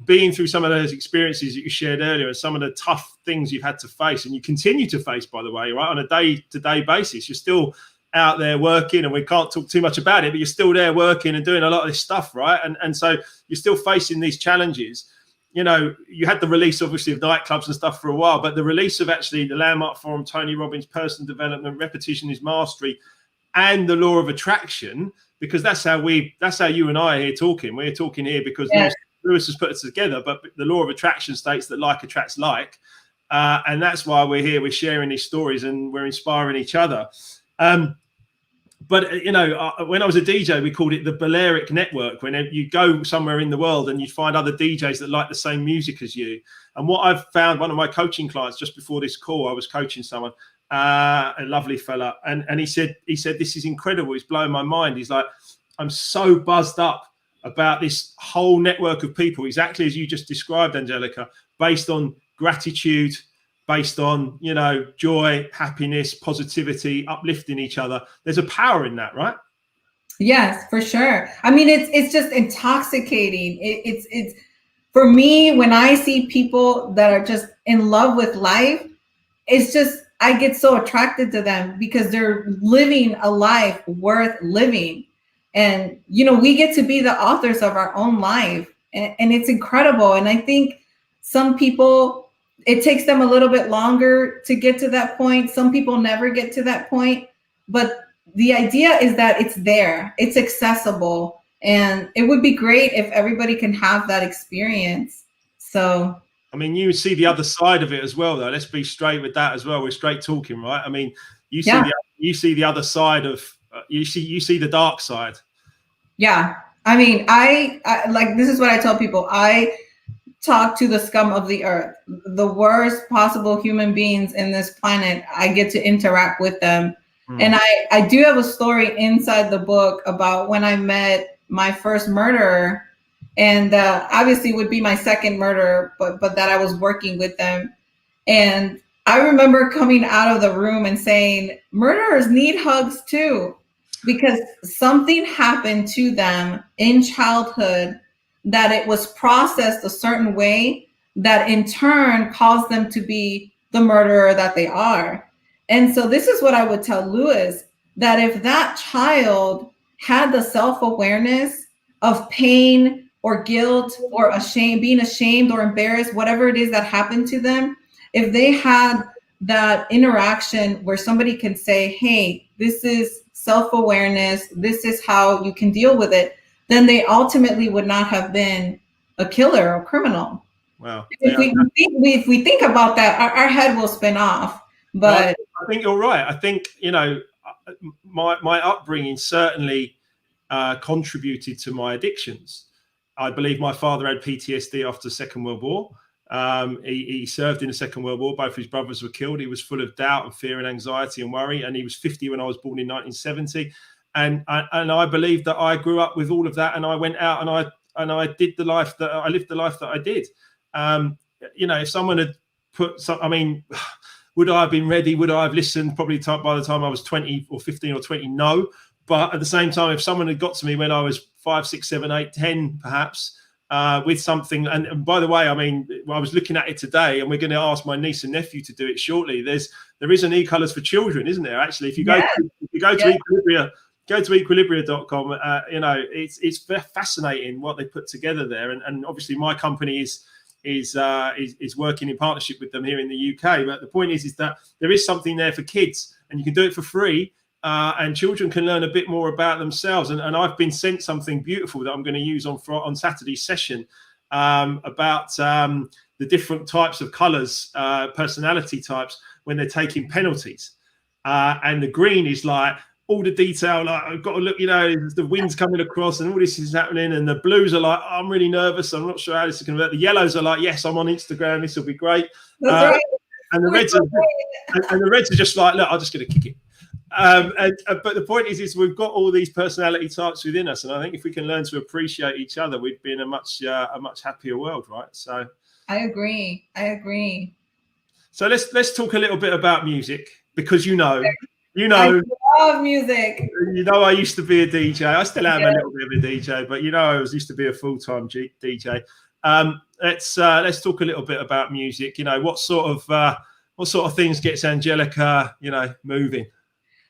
being through some of those experiences that you shared earlier and some of the tough things you've had to face, and you continue to face, by the way, right, on a day-to-day basis, you're still out there working, and we can't talk too much about it, but you're still there working and doing a lot of this stuff, right? And so you're still facing these challenges. You had the release, obviously, of nightclubs and stuff for a while, but the release of actually the Landmark Forum, Tony Robbins, personal development, repetition is mastery, and the law of attraction, because that's how you and I are here talking. We're talking here because Lewis has put it together, but the law of attraction states that like attracts like. And that's why we're here. We're sharing these stories and we're inspiring each other. But when I was a DJ, we called it the Balearic Network. When you go somewhere in the world and you find other DJs that like the same music as you. And what I've found, one of my coaching clients, just before this call, I was coaching someone, a lovely fella, and he said, this is incredible. It's blowing my mind. He's like, I'm so buzzed up about this whole network of people, exactly as you just described, Angelica, based on gratitude, based on, joy, happiness, positivity, uplifting each other. There's a power in that, right? Yes, for sure. I mean, it's just intoxicating. It's for me, when I see people that are just in love with life, it's just, I get so attracted to them because they're living a life worth living. And, we get to be the authors of our own life. And it's incredible. And I think some people, it takes them a little bit longer to get to that point. Some people never get to that point. But the idea is that it's there, it's accessible. And it would be great if everybody can have that experience. So, I mean, you see the other side of it as well, though. Let's be straight with that as well. We're straight talking, right? I mean, you see the other side of, you see the dark side. Yeah. I mean, I like, this is what I tell people. I talk to the scum of the earth, the worst possible human beings in this planet. I get to interact with them. And I do have a story inside the book about when I met my first murderer, and obviously would be my second murderer, but that I was working with them. And I remember coming out of the room and saying, murderers need hugs too, because something happened to them in childhood that it was processed a certain way that in turn caused them to be the murderer that they are. And so this is what I would tell Louis, that if that child had the self-awareness of pain or guilt or being ashamed or embarrassed, whatever it is that happened to them, if they had that interaction where somebody can say, hey, this is self-awareness, this is how you can deal with it, then they ultimately would not have been a killer or criminal. Wow. If we think about that, our head will spin off. But I think you're right. I think, you know, my upbringing certainly contributed to my addictions. I believe my father had PTSD after the Second World War. He served in the Second World War. Both his brothers were killed. He was full of doubt and fear and anxiety and worry. And he was 50 when I was born in 1970. And I believe that I grew up with all of that. And I went out and I lived the life that I did. You know, if someone had put some, I mean, would I have been ready? Would I have listened? Probably by the time I was 20 or 15 or 20, no. But at the same time, if someone had got to me when I was 5, 6, 7, 8, 10, perhaps, with something, and by the way, I mean, I was looking at it today, and we're going to ask my niece and nephew to do it shortly. There is an e-colors for children, isn't there? Actually, if you go to Equilibria, go to equilibria.com. You know, it's fascinating what they put together there, and obviously my company is working in partnership with them here in the UK. But the point is that there is something there for kids, and you can do it for free. And children can learn a bit more about themselves. And I've been sent something beautiful that I'm going to use on Saturday's session about the different types of colours, personality types, when they're taking penalties. And the green is like all the detail, like I've got to look, you know, the wind's coming across and all this is happening. And the blues are like, I'm really nervous. I'm not sure how this is going to work. The yellows are like, yes, I'm on Instagram. This will be great. That's right. And the reds are just like, look, I'm just going to kick it. But the point is we've got all these personality types within us, and I think if we can learn to appreciate each other, we'd be in a much happier world, right? So I agree. So let's talk a little bit about music, because you know, I love music. You know, I used to be a DJ. I still am a little bit of a DJ, but you know, I used to be a full-time DJ. Let's talk a little bit about music. You know, what sort of things gets Angelica, you know, moving?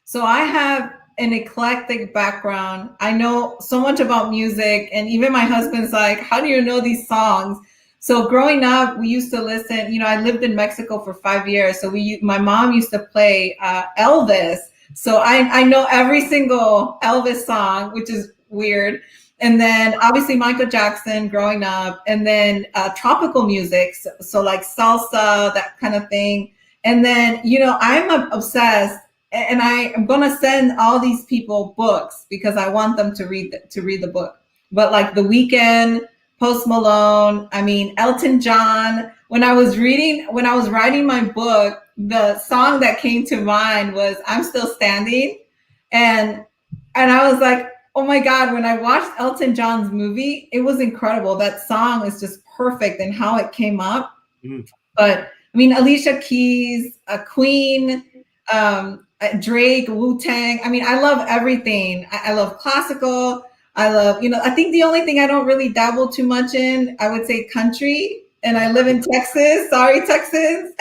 So I have an eclectic background. I know so much about music, and even my husband's like, how do you know these songs? So growing up, we used to listen, you know, I lived in Mexico for 5 years. So my mom used to play Elvis. So I know every single Elvis song, which is weird. And then obviously Michael Jackson growing up, and then tropical music. So like salsa, that kind of thing. And then, you know, I'm obsessed. And I am going to send all these people books because I want them to read the book. But like The Weeknd, Post Malone, I mean, Elton John. When I was writing my book, the song that came to mind was I'm Still Standing. And I was like, oh my God, when I watched Elton John's movie, it was incredible. That song is just perfect in how it came up. But I mean, Alicia Keys, Queen, Drake, Wu-Tang. I mean, I love everything. I love classical. I love, you know, I think the only thing I don't really dabble too much in, I would say country. And I live in Texas. Sorry, Texas.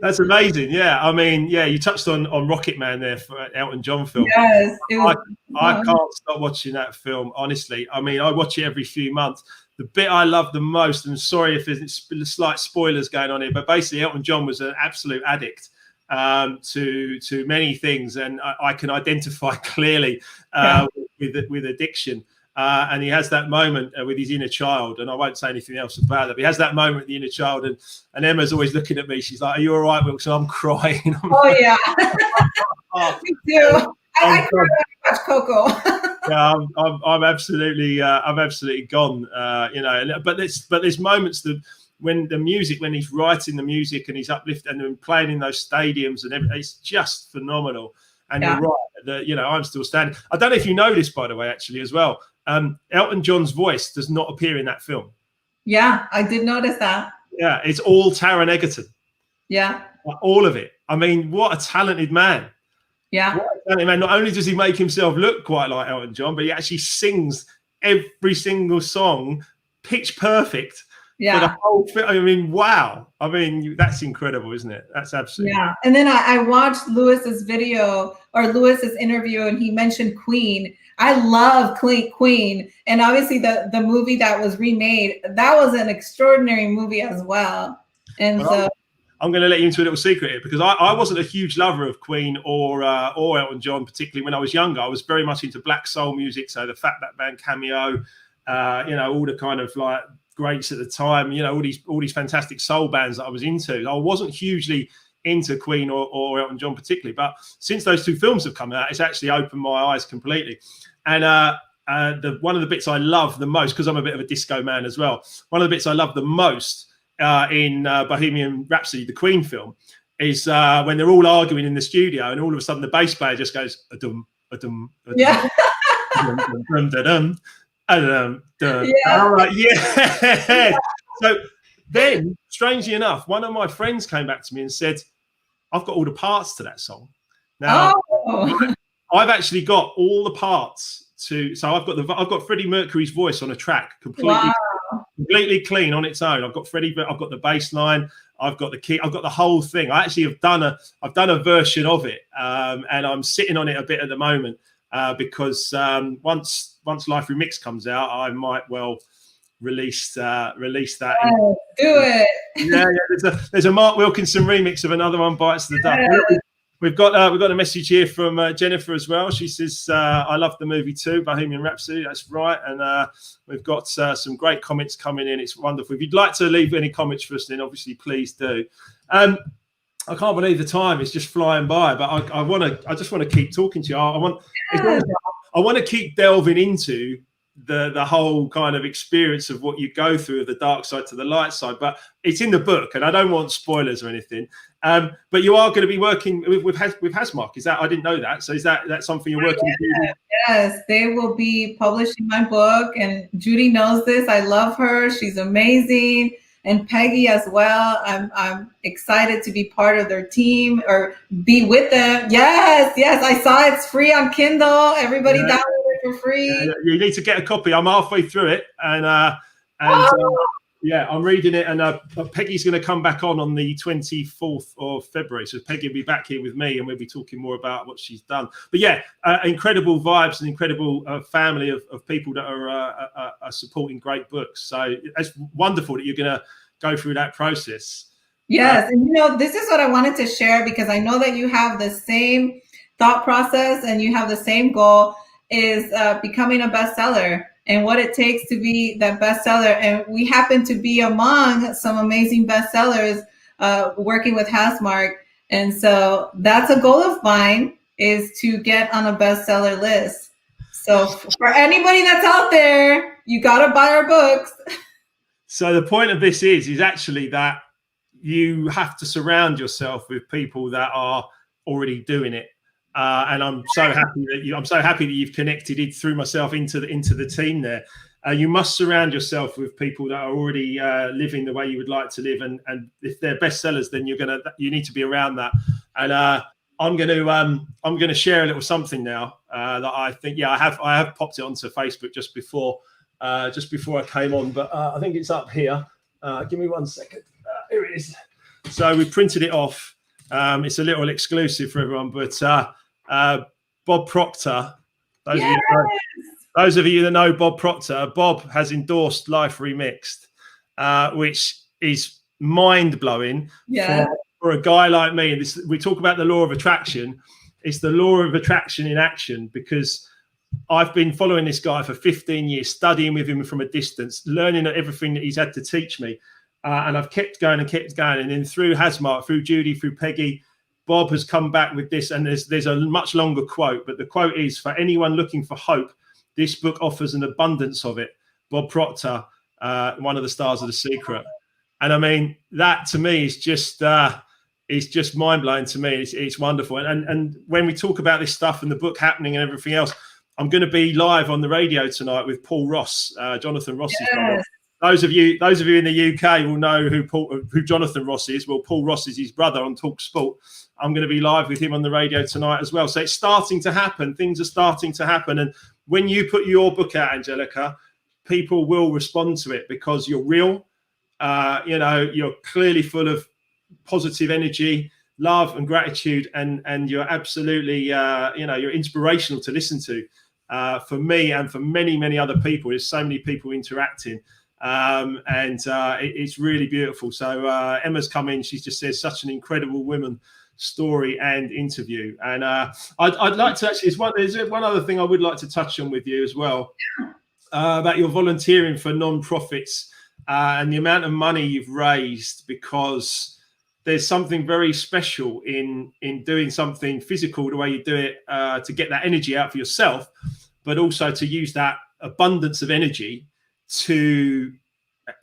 That's amazing. Yeah. I mean, yeah, you touched on Rocket Man there for Elton John film. Yes. I can't stop watching that film, honestly. I mean, I watch it every few months. The bit I love the most, and sorry if there's slight spoilers going on here, but basically Elton John was an absolute addict to many things, and I can identify clearly with addiction. And he has that moment with his inner child, and I won't say anything else about it, but he has that moment with the inner child, and Emma's always looking at me. She's like, are you all right, Wilson? I'm crying. Oh, yeah. Me too. I cry when I watch Coco. Yeah, I'm absolutely gone. You know, but there's moments that when he's writing the music and he's uplifting and playing in those stadiums and everything, it's just phenomenal. And you're right, you know, I'm Still Standing. I don't know if you know this, by the way, actually, as well. Elton John's voice does not appear in that film. Yeah, I did notice that. Yeah, it's all Taron Egerton. Yeah. All of it. I mean, what a talented man. Yeah. What a talented man. Not only does he make himself look quite like Elton John, but he actually sings every single song pitch perfect. Yeah. For the whole film. I mean, wow. I mean, that's incredible, isn't it? That's absolutely. Yeah. And then I watched Lewis's interview, and he mentioned Queen. I love Queen. And obviously the movie that was remade, that was an extraordinary movie as well. And I'm going to let you into a little secret here, because I wasn't a huge lover of Queen or Elton John, particularly when I was younger. I was very much into black soul music, so the Fatback Band, Cameo, all the kind of like greats at the time, all these fantastic soul bands that I was into. I wasn't hugely into Queen or Elton John particularly, but since those two films have come out, it's actually opened my eyes completely. And one of the bits I love the most, because I'm a bit of a disco man as well, one of the bits I love the most in Bohemian Rhapsody, the Queen film, is when they're all arguing in the studio, and all of a sudden the bass player just goes a-dum, a-dum, a-dum, Yeah. a-dum, a-dum, a-dum, a-dum. Yeah. I'm like, yeah. So then, strangely enough, one of my friends came back to me and said, I've got all the parts to that song. Now, I've actually got all the parts to. So I've got Freddie Mercury's voice on a track, completely clean on its own. I've got Freddie. I've got the bass line. I've got the key. I've got the whole thing. I actually have done a version of it, and I'm sitting on it a bit at the moment because once Life Remix comes out, I might well release that. Do it. Yeah. There's a Mark Wilkinson remix of Another One Bites the Dust. Yeah. We've got a message here from Jennifer as well. She says, I love the movie too, Bohemian Rhapsody. That's right. And we've got some great comments coming in. It's wonderful. If you'd like to leave any comments for us, then obviously please do. I can't believe the time is just flying by, but I just want to keep talking to you. I want to keep delving into the whole kind of experience of what you go through, of the dark side to the light side, but it's in the book, and I don't want spoilers or anything. But you are going to be working with Hasmark. Is that, I didn't know that. So is that something you're working with? Yes, they will be publishing my book, and Judy knows this. I love her. She's amazing. And Peggy as well. I'm excited to be part of their team or be with them. Yes, I saw it's free on Kindle. Everybody download it for free. You need to get a copy. I'm halfway through it, and I'm reading it. And Peggy's going to come back on the 24th of February. So Peggy will be back here with me, and we'll be talking more about what she's done. But incredible vibes and incredible family of people that are supporting great books. So it's wonderful that you're going to go through that process. Yes, and this is what I wanted to share, because I know that you have the same thought process and you have the same goal, is becoming a bestseller and what it takes to be that bestseller. And we happen to be among some amazing bestsellers working with Hasmark. And so that's a goal of mine, is to get on a bestseller list. So for anybody that's out there, you got to buy our books. So the point of this is actually that you have to surround yourself with people that are already doing it. And I'm so happy that you've connected it through myself into the team there. You must surround yourself with people that are already living the way you would like to live, and if they're bestsellers, then you need to be around that. And I'm going to share a little something now that I think I have popped it onto Facebook just before I came on, but I think it's up here. Give me 1 second. Here it is. So we printed it off. It's a little exclusive for everyone, but Bob Proctor. Those of you that know Bob Proctor, Bob has endorsed Life Remixed, which is mind-blowing for a guy like me. We talk about the law of attraction. It's the law of attraction in action, because I've been following this guy for 15 years, studying with him from a distance, learning everything that he's had to teach me. And I've kept going. And then through Hasmark, through Judy, through Peggy, Bob has come back with this. And there's a much longer quote, but the quote is, for anyone looking for hope, this book offers an abundance of it. Bob Proctor, one of the stars of The Secret. And I mean, that to me is just mind-blowing to me. It's wonderful. And when we talk about this stuff and the book happening and everything else, I'm going to be live on the radio tonight with Paul Ross, Jonathan Ross's brother. Those of you in the UK will know who Jonathan Ross is. Well, Paul Ross is his brother on Talk Sport. I'm going to be live with him on the radio tonight as well. So it's starting to happen. Things are starting to happen. And when you put your book out, Angelica, people will respond to it, because you're real. You're clearly full of positive energy, love and gratitude, and you're absolutely, you're inspirational to listen to. For me and for many, many other people. There's so many people interacting. It's really beautiful. So Emma's come in. She just says such an incredible woman story and interview. And I'd like to actually, there's one other thing I would like to touch on with you as well, about your volunteering for non-profits and the amount of money you've raised, because there's something very special in doing something physical the way you do it, to get that energy out for yourself, but also to use that abundance of energy to,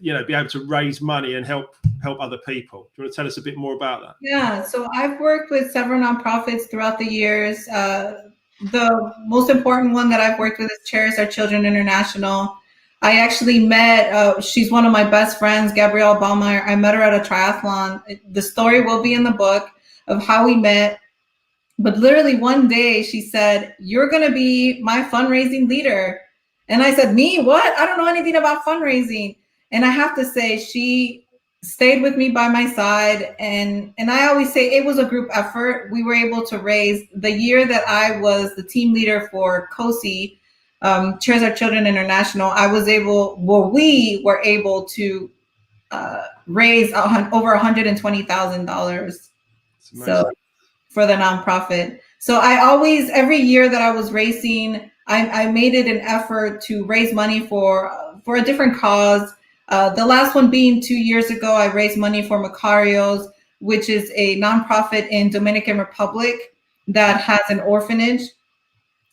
you know, be able to raise money and help other people. Do you want to tell us a bit more about that? Yeah, so I've worked with several nonprofits throughout the years. The most important one that I've worked with is Cherish Our Children International. I actually met, she's one of my best friends, Gabrielle Baumeier. I met her at a triathlon. The story will be in the book of how we met. But literally one day she said, "You're going to be my fundraising leader." And I said, "Me? What? I don't know anything about fundraising." And I have to say, she stayed with me by my side. And I always say it was a group effort. We were able to raise, the year that I was the team leader for COSI, Cherish Our Children International, we were able to raise over $120,000. So for the nonprofit. So I always, every year that I was racing, I made it an effort to raise money for a different cause. The last one being 2 years ago, I raised money for Macarios, which is a nonprofit in Dominican Republic that has an orphanage.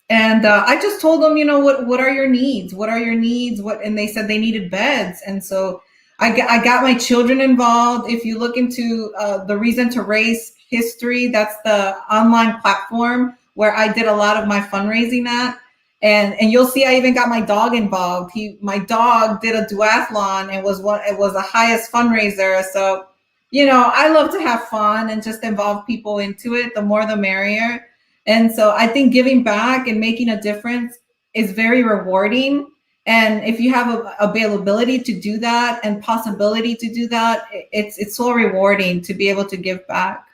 And I just told them, you know, what are your needs? What are your needs? And they said they needed beds. And so I got my children involved. If you look into the Reason to Race History, that's the online platform where I did a lot of my fundraising at. And you'll see I even got my dog involved. My dog did a duathlon and it was the highest fundraiser. So, you know, I love to have fun and just involve people into it. The more the merrier. And so I think giving back and making a difference is very rewarding. And if you have availability to do that and possibility to do that, it's so rewarding to be able to give back.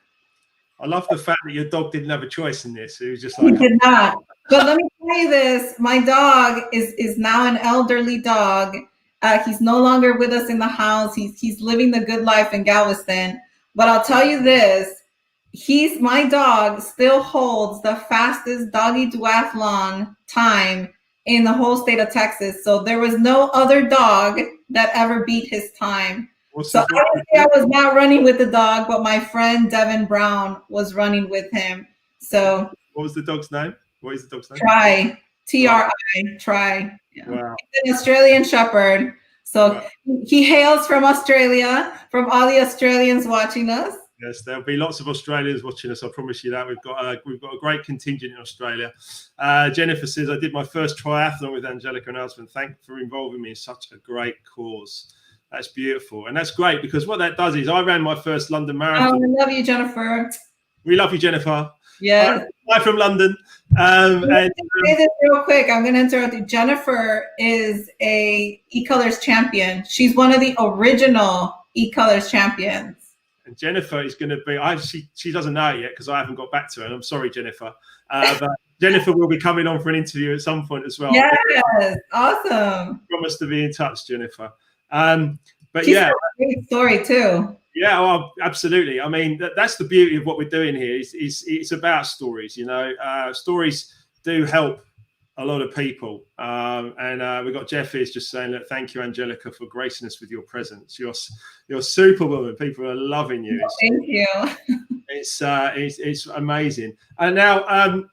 I love the fact that your dog didn't have a choice in this. It was just like, he did not. But let me tell you this: my dog is now an elderly dog. He's no longer with us in the house. He's living the good life in Galveston. But I'll tell you this: my dog still holds the fastest doggy duathlon time in the whole state of Texas. So there was no other dog that ever beat his time. So I was not running with the dog, but my friend Devin Brown was running with him. So what was the dog's name? What is the dog's name? Try, Tri, Try. Yeah. Wow. He's an Australian Shepherd. So wow. He hails from Australia, from all the Australians watching us. Yes, there'll be lots of Australians watching us. I promise you that. We've got a great contingent in Australia. Jennifer says, "I did my first triathlon with Angelica and husband. Thank you for involving me in such a great cause." That's beautiful. And that's great, because what that does is I ran my first London marathon. Oh, I love you, Jennifer. We love you, Jennifer. Yeah. Hi from London. Say this real quick. I'm going to interrupt you. Jennifer is a e-colors champion. She's one of the original e-colors champions. And Jennifer is going to be, she doesn't know it yet because I haven't got back to her. And I'm sorry, Jennifer. But Jennifer will be coming on for an interview at some point as well. Yes, awesome. Promise to be in touch, Jennifer. But She's yeah, a great story too. Yeah, well, absolutely. I mean, that's the beauty of what we're doing here. It's about stories. You know, stories do help a lot of people. And we've got Jeff here just saying, "Look, thank you, Angelica, for gracing us with your presence. You're superwoman. People are loving you." Thank you. It's amazing. And now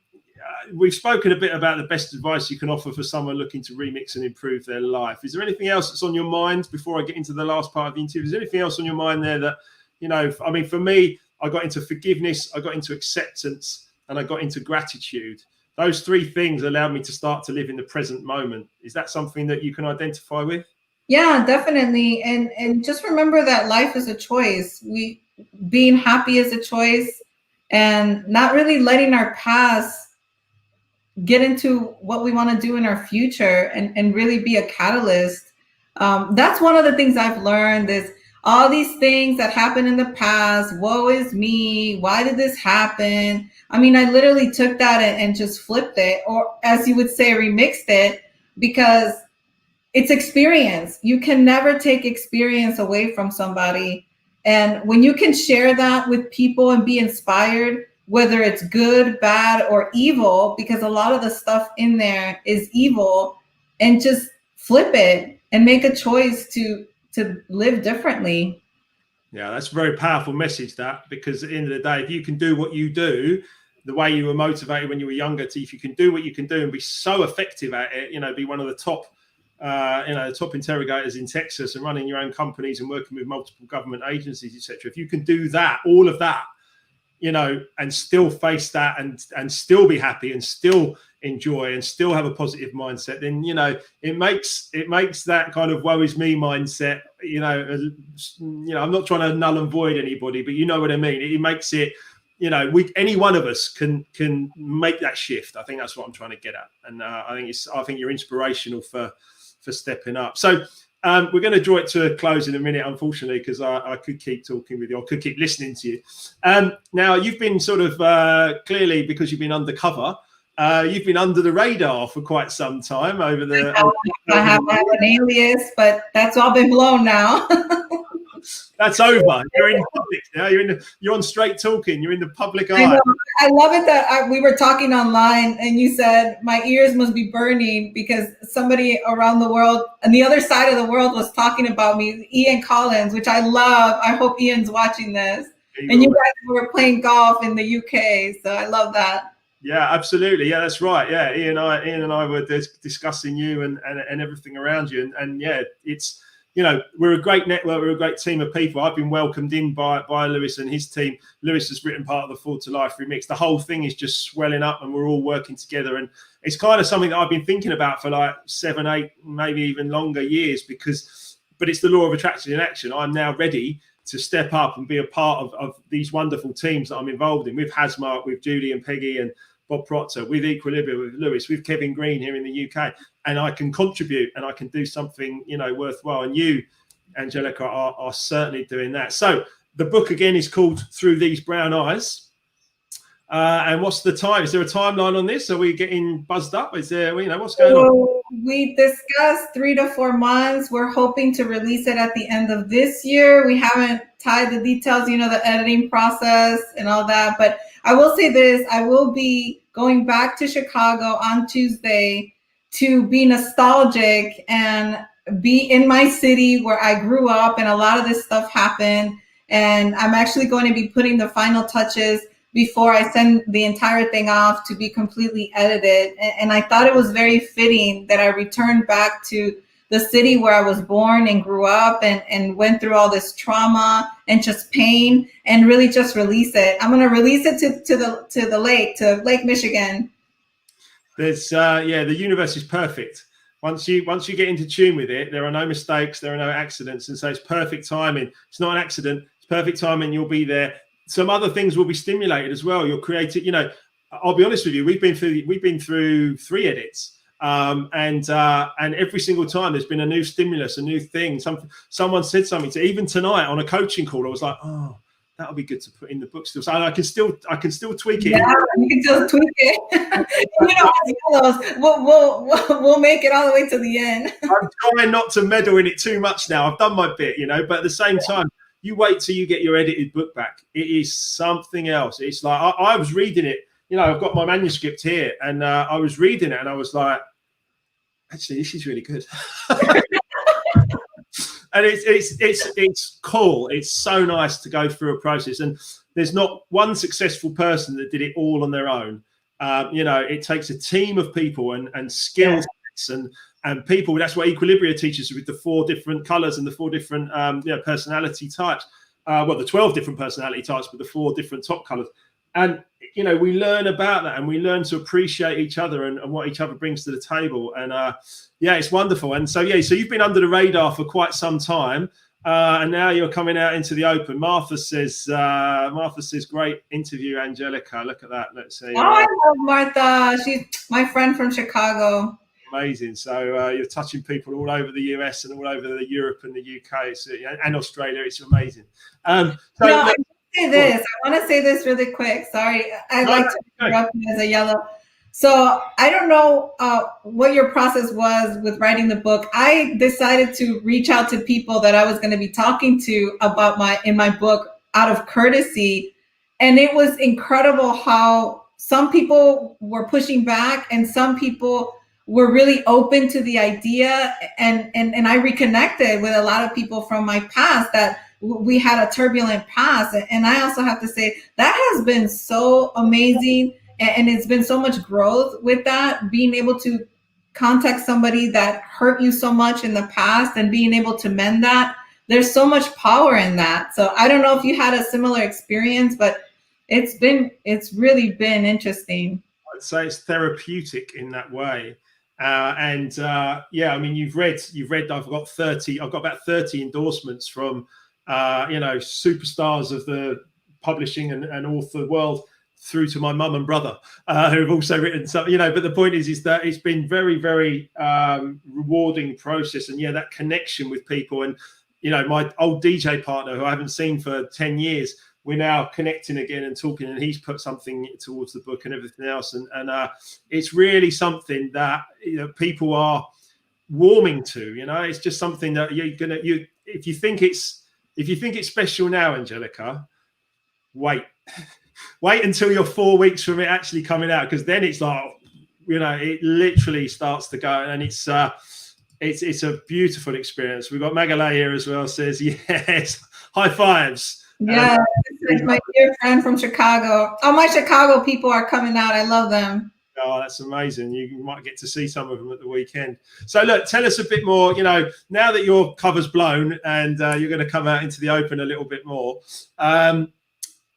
we've spoken a bit about the best advice you can offer for someone looking to remix and improve their life. Is there anything else that's on your mind before I get into the last part of the interview? Is there anything else on your mind there that, you know, I mean, for me, I got into forgiveness, I got into acceptance, and I got into gratitude. Those three things allowed me to start to live in the present moment. Is that something that you can identify with? Yeah, definitely. And just remember that life is a choice. Being happy is a choice, and not really letting our past get into what we want to do in our future and really be a catalyst. That's one of the things I've learned is all these things that happened in the past. Woe is me. Why did this happen? I mean, I literally took that and just flipped it, or as you would say, remixed it, because it's experience. You can never take experience away from somebody. And when you can share that with people and be inspired, whether it's good, bad, or evil, because a lot of the stuff in there is evil, and just flip it and make a choice to live differently. Yeah, that's a very powerful message, that, because at the end of the day, if you can do what you do, the way you were motivated when you were younger, if you can do what you can do and be so effective at it, be one of the top, the top interrogators in Texas and running your own companies and working with multiple government agencies, etc. If you can do that, all of that, and still face that and still be happy and still enjoy and still have a positive mindset, then it makes that kind of woe is me mindset. I'm not trying to null and void anybody, but you know what I mean. It makes it, any one of us can make that shift. I think that's what I'm trying to get at, and I think you're inspirational for stepping up. So we're going to draw it to a close in a minute, unfortunately, because I could keep talking with you. I could keep listening to you. Now, you've been sort of clearly, because you've been undercover, you've been under the radar for quite some time over the. I have an alias, but that's all been blown now. That's over. You're in public now. You're on Straight Talking. You're in the public eye. I love it that we were talking online, and you said my ears must be burning because somebody around the world, on the other side of the world, was talking about me. Ian Collins, which I love. I hope Ian's watching this. And you guys were playing golf in the UK, so I love that. Yeah, absolutely. Yeah, that's right. Yeah, Ian and I were discussing you and everything around you, and yeah, it's. We're a great network. We're a great team of people. I've been welcomed in by Lewis and his team. Lewis has written part of the Forward to Life remix. The whole thing is just swelling up, and we're all working together. And it's kind of something that I've been thinking about for like 7, 8, maybe even longer years, but it's the law of attraction in action. I'm now ready to step up and be a part of these wonderful teams that I'm involved in, with Hasmark, with Judy and Peggy and Bob Proctor, with Equilibria, with Lewis, with Kevin Green here in the UK, and I can contribute and I can do something, worthwhile. And you, Angelica, are certainly doing that. So the book again is called Through These Brown Eyes. And what's the time? Is there a timeline on this? Are we getting buzzed up? Is there, what's going on? We discussed 3 to 4 months. We're hoping to release it at the end of this year. We haven't tied the details, the editing process and all that. But I will say this, I will be going back to Chicago on Tuesday to be nostalgic and be in my city where I grew up and a lot of this stuff happened. And I'm actually going to be putting the final touches before I send the entire thing off to be completely edited. And I thought it was very fitting that I returned back to the city where I was born and grew up and went through all this trauma and just pain, and really just release it. I'm going to release it to Lake Michigan. There's the universe is perfect. Once you get into tune with it, there are no mistakes, there are no accidents, and so it's perfect timing. It's not an accident, it's perfect timing. You'll be there. Some other things will be stimulated as well. You'll create it. I'll be honest with you. We've been through 3 edits, and every single time there's been a new stimulus, a new thing. Someone said something to, even tonight on a coaching call. I was like, oh, that'll be good to put in the book still. So I can still tweak it. Yeah, you can still tweak it. We'll make it all the way to the end. I'm trying not to meddle in it too much now. I've done my bit, but at the same time, you wait till you get your edited book back. It is something else. It's like I was reading it. I've got my manuscript here, and I was reading it, and I was like, actually, this is really good. And it's cool. It's so nice to go through a process, and there's not one successful person that did it all on their own. It takes a team of people and skill sets and people. That's what Equilibria teaches with the 4 different colors and the 4 different personality types. The 12 different personality types, but the 4 different top colors. And we learn about that, and we learn to appreciate each other and what each other brings to the table. And it's wonderful. And so you've been under the radar for quite some time, and now you're coming out into the open. Martha says, great interview, Angelica. Look at that. Let's see. Oh, I love Martha. She's my friend from Chicago. Amazing. So you're touching people all over the US and all over Europe and the UK and Australia. It's amazing. I want to say this really quick. Sorry, I like to interrupt you as a yellow. So I don't know what your process was with writing the book. I decided to reach out to people that I was going to be talking to about my book out of courtesy, and it was incredible how some people were pushing back and some people were really open to the idea, and I reconnected with a lot of people from my past that we had a turbulent past, and I also have to say that has been so amazing, and it's been so much growth with that, being able to contact somebody that hurt you so much in the past and being able to mend that. There's so much power in that. So I don't know if you had a similar experience, but it's really been interesting. I'd say it's therapeutic in that way. Yeah, I mean, you've read. I've got about 30 endorsements from superstars of the publishing and author world, through to my mum and brother, who have also written something. But the point is that it's been very, very rewarding process, and that connection with people. And my old DJ partner, who I haven't seen for 10 years, we're now connecting again and talking, and he's put something towards the book and everything else. And it's really something that people are warming to. It's just something that if you think it's special now, Angelica, wait until you're 4 weeks from it actually coming out, because then it's like, it literally starts to go, and it's a beautiful experience. We've got Magala here as well, says yes, high fives. Yeah, it's my dear friend from Chicago. All my Chicago people are coming out. I love them. Oh, that's amazing. You might get to see some of them at the weekend. So look, tell us a bit more, now that your cover's blown and you're going to come out into the open a little bit more.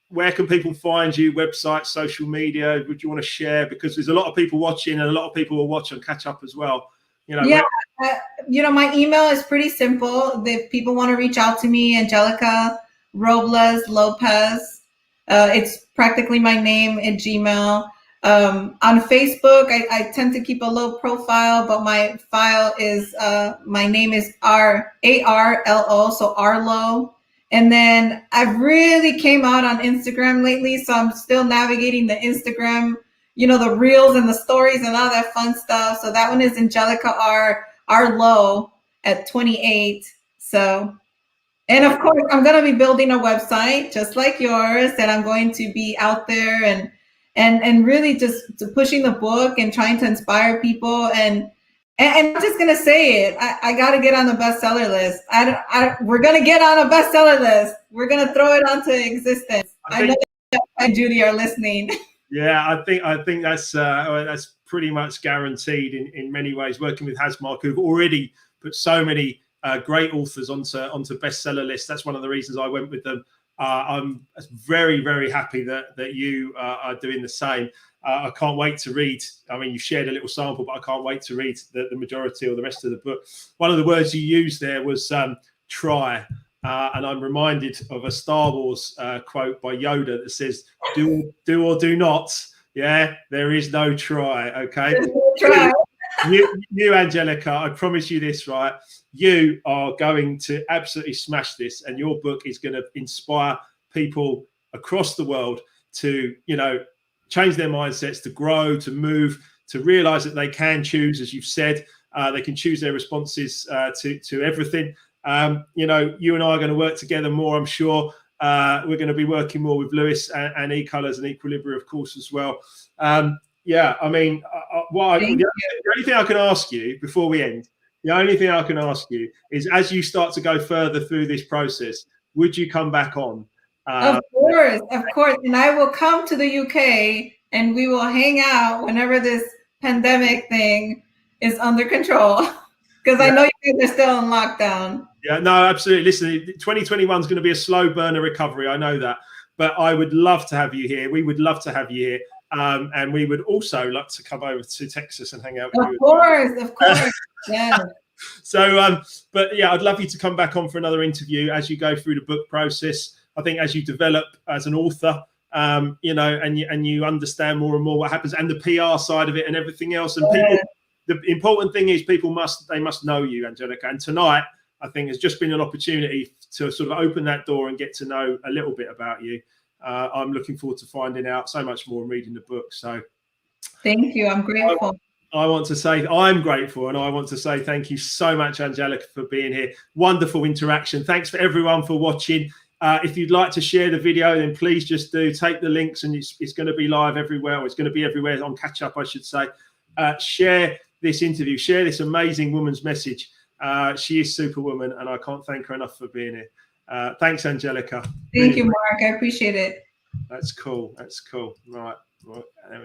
Where can people find you? Website, social media? Would you want to share? Because there's a lot of people watching, and a lot of people will watch and catch up as well. My email is pretty simple. If people want to reach out to me, Angelica Robles Lopez. It's practically my name at Gmail. On Facebook, I tend to keep a low profile, but my file is my name is ARLO, so Arlo. And then I've really came out on Instagram lately, so I'm still navigating the Instagram, the reels and the stories and all that fun stuff. So that one is Angelica Arlo at 28. So, and of course, I'm going to be building a website just like yours, and I'm going to be out there and really just pushing the book and trying to inspire people. And I'm just going to say it. I got to get on the bestseller list. We're going to get on a bestseller list. We're going to throw it onto existence. I know that and Judy are listening. Yeah, I think that's pretty much guaranteed in many ways. Working with Hasmark, who've already put so many great authors onto bestseller lists. That's one of the reasons I went with them. I'm very, very happy that you are doing the same. I can't wait to read. I mean, you shared a little sample, but I can't wait to read the majority or the rest of the book. One of the words you used there was try. And I'm reminded of a Star Wars quote by Yoda that says, do or do not. Yeah, there is no try. Okay. Try. You, Angelica, I promise you this, right? You are going to absolutely smash this, and your book is going to inspire people across the world to, change their mindsets, to grow, to move, to realize that they can choose, as you've said, they can choose their responses to everything. You and I are going to work together more, I'm sure. We're going to be working more with Lewis and E-Colors and Equilibria, of course, as well. Yeah, I mean, the only thing I can ask you before we end, is, as you start to go further through this process, would you come back on? Of course. And I will come to the UK and we will hang out whenever this pandemic thing is under control. Because I know you guys are still in lockdown. Yeah, no, absolutely. Listen, 2021 is going to be a slow burner recovery. I know that. But I would love to have you here. We would love to have you here. And we would also like to come over to Texas and hang out with you. Of course. Yeah. So, but yeah, I'd love you to come back on for another interview as you go through the book process. I think as you develop as an author, and you understand more and more what happens, and the PR side of it and everything else. And people, the important thing is people must know you, Angelica. And tonight, I think, has just been an opportunity to sort of open that door and get to know a little bit about you. I'm looking forward to finding out so much more and reading the book. So Thank you. I'm grateful. I want to say I'm grateful, and I want to say thank you so much, Angelica, for being here. Wonderful interaction. Thanks for everyone for watching. If you'd like to share the video, then please just do. Take the links, and it's going to be live everywhere. Or it's going to be everywhere on Catch Up, I should say. Share this interview. Share this amazing woman's message. She is Superwoman, and I can't thank her enough for being here. Thanks, Angelica. Thank you, Mark. I appreciate it. That's cool. That's cool. Right.